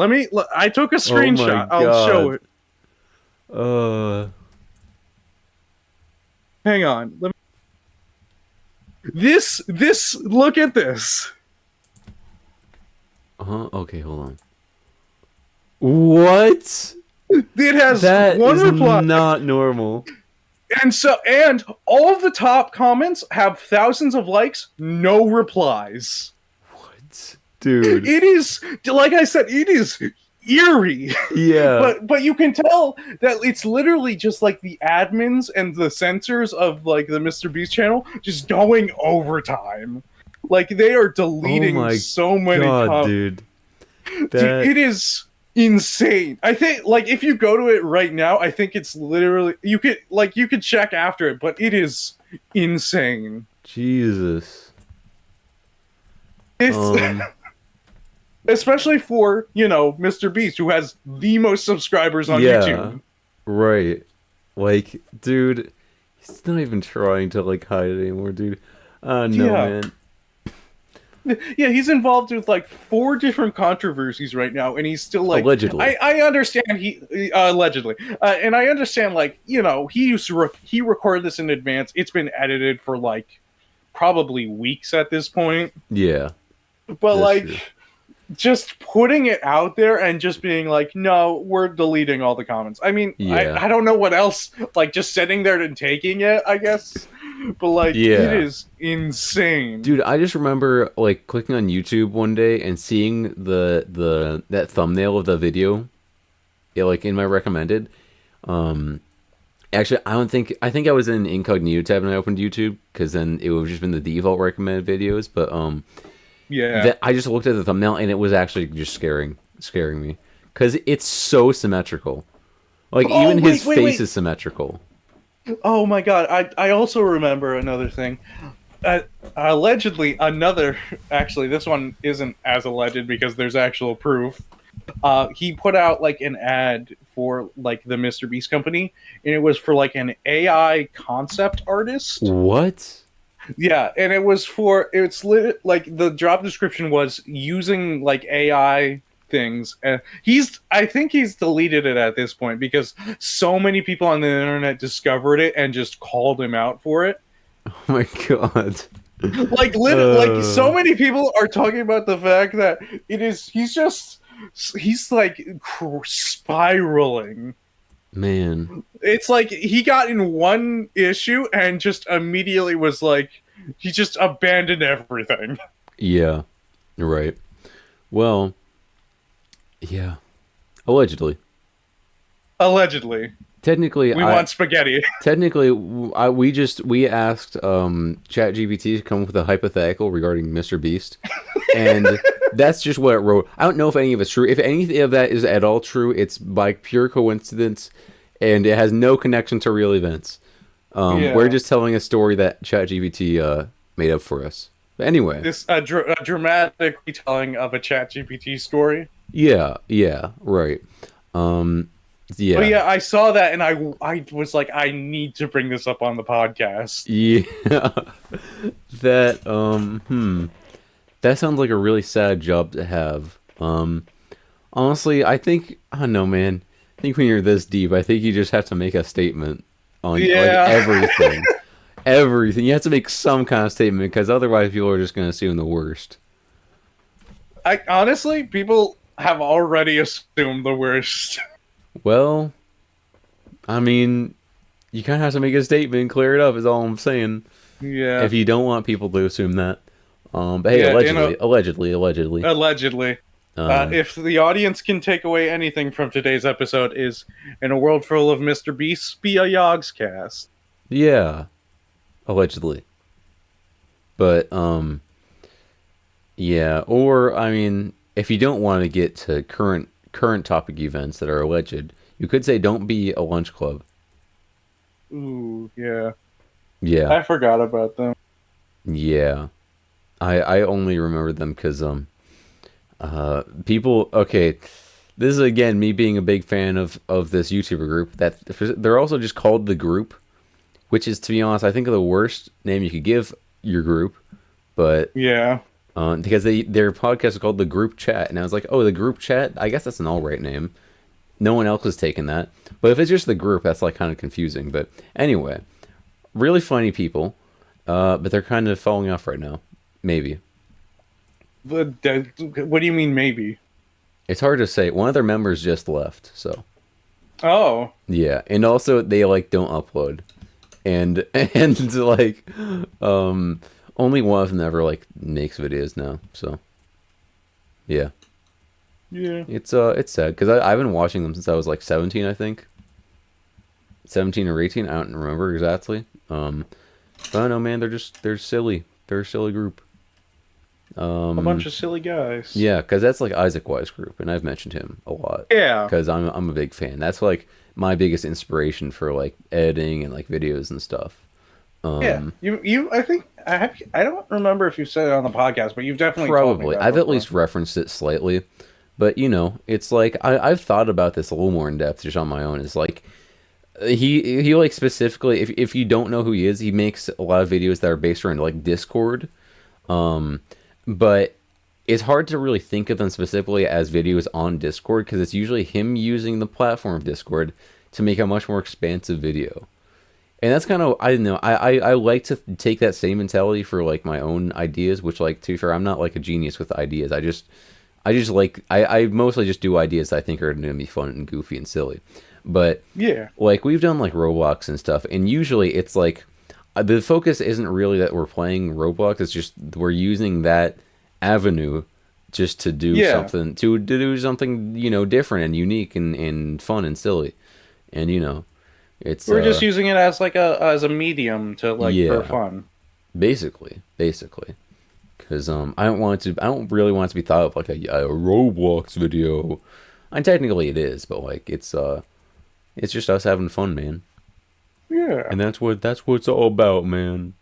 I took a screenshot. I'll show it. Hang on. This, look at this. Okay, hold on. What? It has that one reply. Not normal. And all of the top comments have thousands of likes, no replies. What? Dude. It is, like I said, it is eerie. Yeah. But you can tell that it's literally just like the admins and the censors of like the Mr. Beast channel just going overtime. Like, they are deleting so many comments. Dude. Dude, it is insane. I think, like, if you go to it right now, I think it's literally, you could check after it, but it is insane. Jesus. It's especially for, Mr. Beast, who has the most subscribers on YouTube. Right. Like, dude, he's not even trying to like hide it anymore, dude. No, man. Yeah, he's involved with like 4 different controversies right now, and he's still like allegedly. I understand he allegedly, and I understand like he recorded this in advance. It's been edited for like probably weeks at this point. Yeah, but like true. Just putting it out there and just being like, no, we're deleting all the comments. I mean, I don't know what else. Like just sitting there and taking it, I guess. But like, it is insane, dude. I just remember like clicking on YouTube one day and seeing that thumbnail of the video, like in my recommended, and Actually, I think I was in incognito tab and I opened YouTube because then it would have just been the default recommended videos. But Yeah. I just looked at the thumbnail and it was actually just scaring me because it's so symmetrical. Like Oh, even his wait, face wait. is symmetrical. Oh my god! I also remember another thing. Allegedly, actually, this one isn't as alleged because there's actual proof. He put out like an ad for like the Mr. Beast company, and it was for like an AI concept artist. What? Yeah, and it was for like the job description was using like AI things. And I think he's deleted it at this point because so many people on the internet discovered it and just called him out for it. Oh my god. Like so many people are talking about the fact that he's like spiraling. Man. It's like he got in one issue and just immediately was like he just abandoned everything. Yeah. Right. Well, yeah. Allegedly. Allegedly, Technically, we want spaghetti. technically, we asked ChatGPT to come up with a hypothetical regarding Mr. Beast, and that's just what it wrote. I don't know if any of it's true. If any of that is at all true, it's by pure coincidence, and it has no connection to real events. Yeah. We're just telling a story that ChatGPT made up for us. But anyway, This a dramatic retelling of a ChatGPT story. yeah, right. Yeah. Oh yeah, I saw that and I was like, I need to bring this up on the podcast. Yeah. That that sounds like a really sad job to have. Honestly, I don't know, man. I think when you're this deep, I think you just have to make a statement on like everything. Everything. You have to make some kind of statement because otherwise people are just going to assume the worst. I honestly, people have already assumed the worst. Well, I mean, you kind of have to make a statement and clear it up is all I'm saying. Yeah. If you don't want people to assume that. But hey, Yeah, allegedly. Allegedly. If the audience can take away anything from today's episode is, in a world full of Mr. Beasts, be a Yogscast. Yeah. Allegedly. But, yeah. Or, I mean, if you don't want to get to current topic events that are alleged, you could say don't be a lunch club. Ooh, yeah. Yeah. I forgot about them. Yeah. I only remember them because, people, okay, this is again me being a big fan of this YouTuber group that they're also just called The Group, which is, to be honest, I think the worst name you could give your group, but Yeah. because their podcast is called The Group Chat, and I was like, oh, The Group Chat, I guess that's an all right name. No one else has taken that, but if it's just The Group, that's like kind of confusing. But anyway, really funny people, but they're kind of falling off right now. Maybe. What do you mean, maybe? It's hard to say. One of their members just left, so Oh. yeah, and also they like don't upload, and like only one of them ever like makes videos now. So yeah, Yeah. it's sad because I've been watching them since I was like 17, I think 17 or 18. I don't remember exactly. But I don't know, man. They're silly. They're a silly group. A bunch of silly guys. Yeah, because that's like Isaac Wise group, and I've mentioned him a lot. Yeah. Because I'm a big fan. That's like my biggest inspiration for like editing and like videos and stuff. Yeah. You. I think I don't remember if you said it on the podcast, but you've definitely told me Probably. that I've at before. least referenced it slightly. But you know, it's like I've thought about this a little more in depth just on my own. It's like he like specifically if you don't know who he is, he makes a lot of videos that are based around like Discord. But it's hard to really think of them specifically as videos on Discord because it's usually him using the platform of Discord to make a much more expansive video. And that's kind of, I don't know, I like to take that same mentality for like my own ideas, which like, to be fair, I'm not like a genius with ideas. I just like, I mostly just do ideas that I think are going to be fun and goofy and silly. But Yeah. like we've done like Roblox and stuff, and usually it's like, the focus isn't really that we're playing Roblox. It's just we're using that avenue just to do something to do something, you know, different and unique and fun and silly, and you know, It's We're just using it as like a medium to like Yeah. for fun. basically, because I don't really want it to be thought of like a Roblox video. And technically it is, but like it's just us having fun, man. Yeah. And that's what it's all about, man.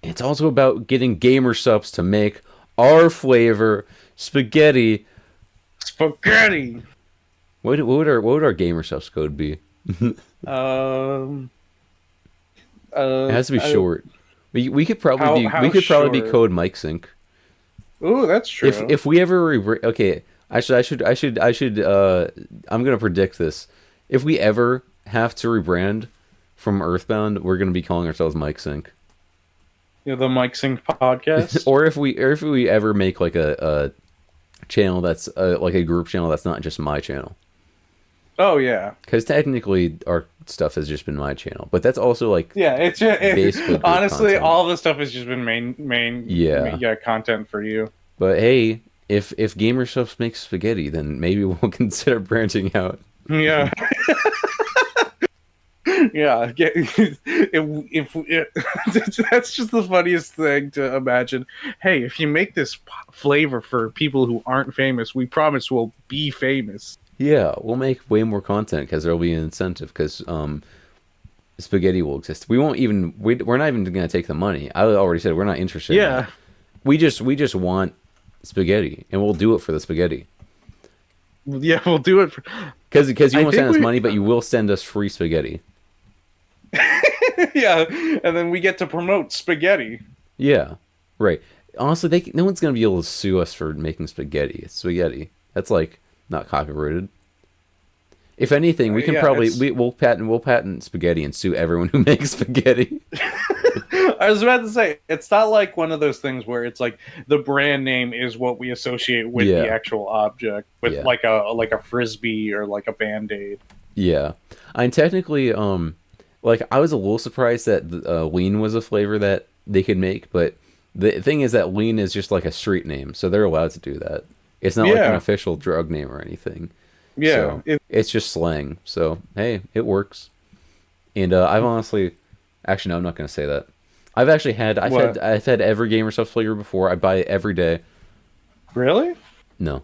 It's also about getting gamer subs to make our flavor spaghetti. Spaghetti. What would our gamer subs code be? Um. It has to be short. We could probably How be short? code Mike Sync. Ooh, that's true. If we ever okay, I should I'm gonna predict this. If we ever have to rebrand from Earthbound, we're gonna be calling ourselves Mike Sync. The Mike Sync podcast. Or if we ever make like a channel that's like a group channel that's not just my channel. Oh yeah. Because technically our stuff has just been my channel, but that's also like Yeah, it's just, basically group honestly content. all the stuff has just been main content for you. But hey, if gamer subs make spaghetti, then maybe we'll consider branching out. Yeah. Yeah, that's just the funniest thing to imagine. Hey, if you make this flavor for people who aren't famous, we promise we'll be famous. Yeah, we'll make way more content because there'll be an incentive because spaghetti will exist. We're not even gonna take the money. I already said we're not interested. In Yeah. that. We just want spaghetti, and we'll do it for the spaghetti. Yeah, we'll do it. Because you I won't think send us we- money, but you will send us free spaghetti. Yeah, and then we get to promote spaghetti. Yeah, right. Honestly, no one's gonna be able to sue us for making spaghetti. It's spaghetti. That's like not copyrighted. If anything, we can yeah, probably it's- we'll patent spaghetti and sue everyone who makes spaghetti. I was about to say, it's not like one of those things where it's like the brand name is what we associate with Yeah. the actual object, with Yeah. like a frisbee or like a band-aid. Yeah, and technically, like I was a little surprised that lean was a flavor that they could make, but the thing is that lean is just like a street name, so they're allowed to do that. It's not like an Yeah. official drug name or anything. Yeah, So, it's just slang. So hey, it works. And I've honestly, actually no, I'm not gonna say that. I've What? had every gamer stuff flavor before. I buy it every day. really? No,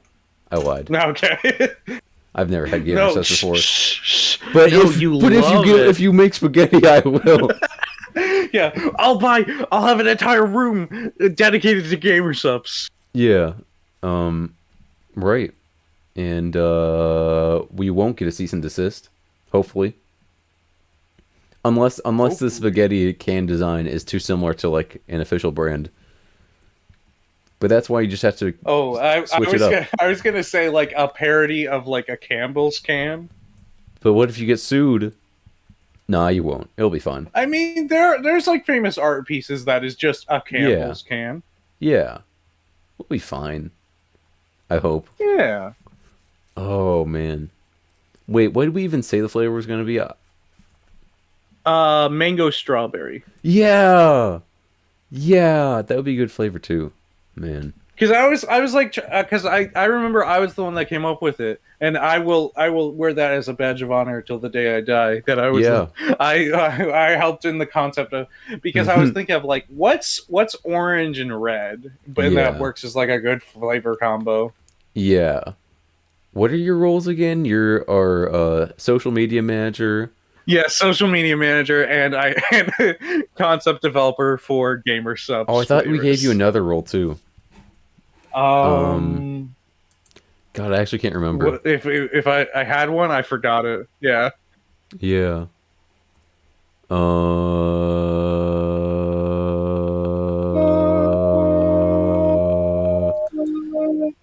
I lied. No, okay. I've never had gamer No, stuff before. shh. But No, if you but love it. if you make spaghetti, I will. Yeah, I'll have an entire room dedicated to gamer subs. Yeah. Right. And we won't get a cease and desist, hopefully. Unless the spaghetti can design is too similar to like an official brand. But that's why you just have to Oh, Switch it up. I was gonna say like a parody of like a Campbell's can. But what if you get sued? Nah, you won't. It'll be fine. I mean, there's like famous art pieces that is just a Campbell's can. Yeah. We'll be fine. I hope. Yeah. Oh man. Wait, what did we even say the flavor was gonna be? Mango strawberry. Yeah. Yeah, that would be a good flavor too. Man. Because I was like, because I remember I was the one that came up with it, and I will wear that as a badge of honor till the day I die. That I was, Yeah. I helped in the concept of, because I was thinking of like what's orange and red, but Yeah. that works as like a good flavor combo. Yeah. What are your roles again? You're our social media manager. Yeah, social media manager and concept developer for gamer subs. Oh, I thought we gave you flavors. another role too. Um, God, I actually can't remember. if I had one, I forgot it. Yeah. Yeah.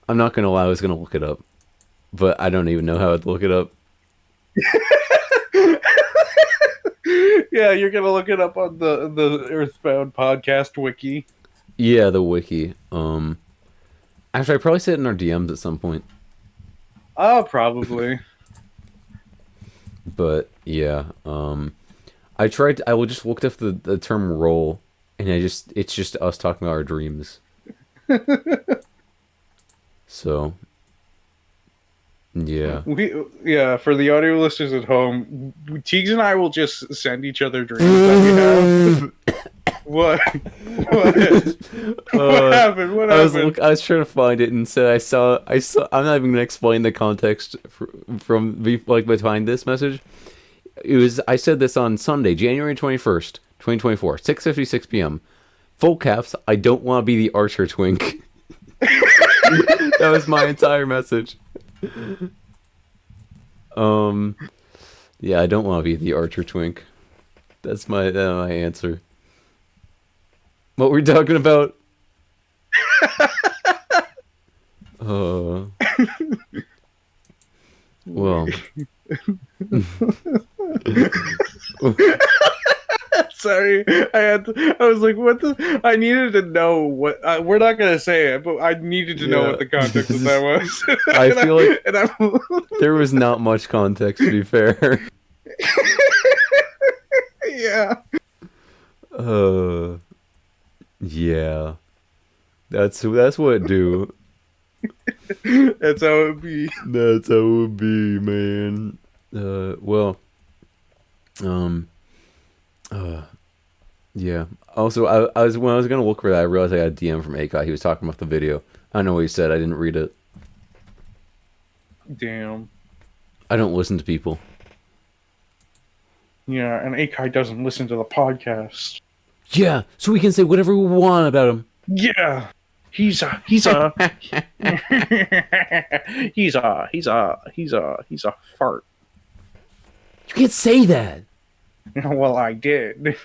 I'm not gonna lie, I was gonna look it up, but I don't even know how to look it up. Yeah, you're gonna look it up on the Earthbound podcast wiki. Yeah, the wiki. Actually, I probably said it in our DMs at some point. Oh, probably. But yeah, I just looked up the term role, and it's just us talking about our dreams. So, Yeah. For the audio listeners at home, Teagues and I will just send each other dreams that we have. What? What? What happened? What happened? I was trying to find it and said I saw. I'm not even gonna explain the context behind this message. It was. I said this on Sunday, January 21st, 2024, 6:56 p.m. Full caps. I don't want to be the Archer twink. That was my entire message. Yeah, I don't want to be the Archer twink. That's my answer. What were we talking about? Well. Sorry, I was like, what the? I needed to know what. We're not gonna say it, but I needed to know what the context of that was. I feel like there was not much context, to be fair. Yeah. Yeah. That's what it do. That's how it be. That's how it be, man. Yeah. Also, I was when I was gonna look for that, I realized I got a DM from Akai. He was talking about the video. I don't know what he said. I didn't read it. Damn. I don't listen to people. Yeah, and Akai doesn't listen to the podcast. Yeah, so we can say whatever we want about him. Yeah. He's a he's a fart. You can't say that. Well, I did. Does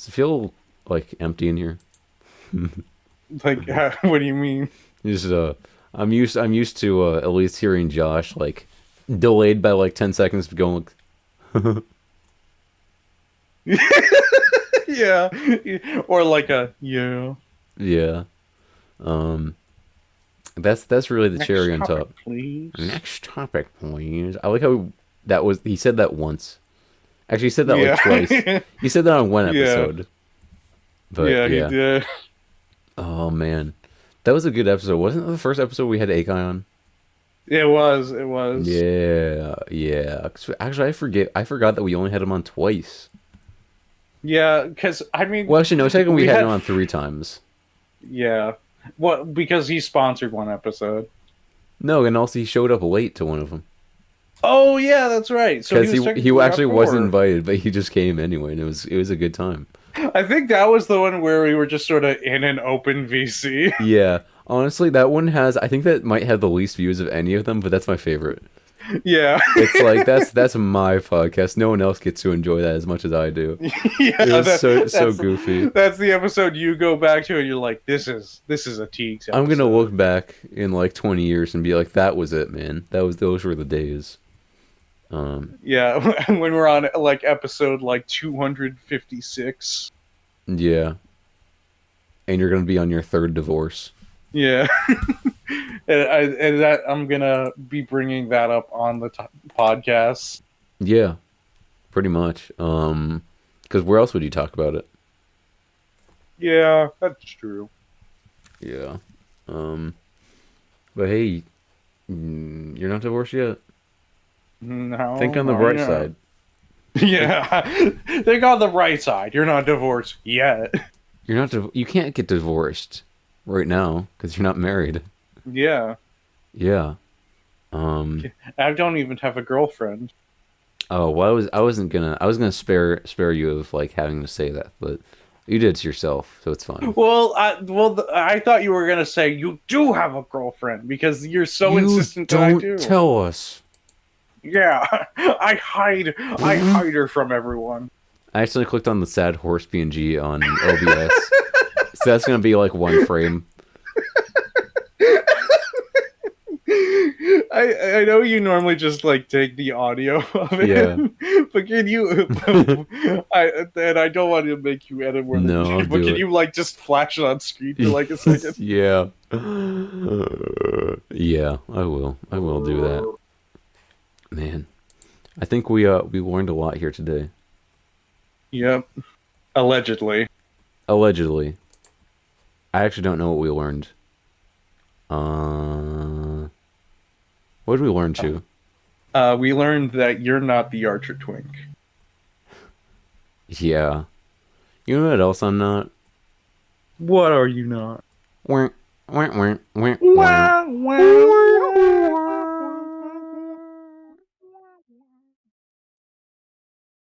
it feel like empty in here? Like, what do you mean? Just I'm used to at least hearing Josh like delayed by like 10 seconds going. Yeah, or like a yeah. Yeah. That's really the cherry on top. Please. Next topic, please. I like how he said that once. Actually, he said that like twice. He said that on one episode. But yeah, he did. Oh man, that was a good episode. Wasn't it the first episode we had Akai on? It was. Yeah. Actually, I forgot that we only had him on twice. Yeah, because I mean, well, actually, no. Technically, we had him on 3 times. Yeah, well, because he sponsored one episode. No, and also he showed up late to one of them. Oh yeah, that's right. So because he actually wasn't invited, but he just came anyway, and it was a good time. I think that was the one where we were just sort of in an open VC. Yeah, honestly, that one I think that might have the least views of any of them, but that's my favorite. Yeah, it's like that's my podcast. No one else gets to enjoy that as much as I do. Yeah, it was so goofy. That's the episode you go back to, and you're like, "This is a Teagues episode." I'm gonna look back in like 20 years and be like, "That was it, man. Those were the days." Yeah, when we're on like episode like 256. Yeah, and you're gonna be on your 3rd divorce. Yeah. And that I'm gonna be bringing that up on the podcast. Yeah, pretty much. Because where else would you talk about it? Yeah, that's true. Yeah. But hey, you're not divorced yet. No. Think on the bright side. Yeah, think on the right side. You're not divorced yet. You're not. You can't get divorced right now because you're not married. Yeah. Yeah. I don't even have a girlfriend. Oh, well, I was gonna spare you of like having to say that, but you did it to yourself, so it's fine. Well, I thought you were gonna say you do have a girlfriend because you're so insistent that I do. Don't tell us. Yeah, I hide her from everyone. I actually clicked on the sad horse PNG on OBS, so that's gonna be like 1 frame. I know you normally just like take the audio of it, yeah. But can you? I don't want to make you edit more. No, but can you like just flash it on screen for like a second? Yeah. Yeah, I will do that. Man, I think we learned a lot here today. Yep. Allegedly. Allegedly. I actually don't know what we learned. What did we learn, Chew? We learned that you're not the Archer Twink. Yeah. You know what else I'm not? What are you not? Wah, wah, wah, wah, wah. Wow, wow.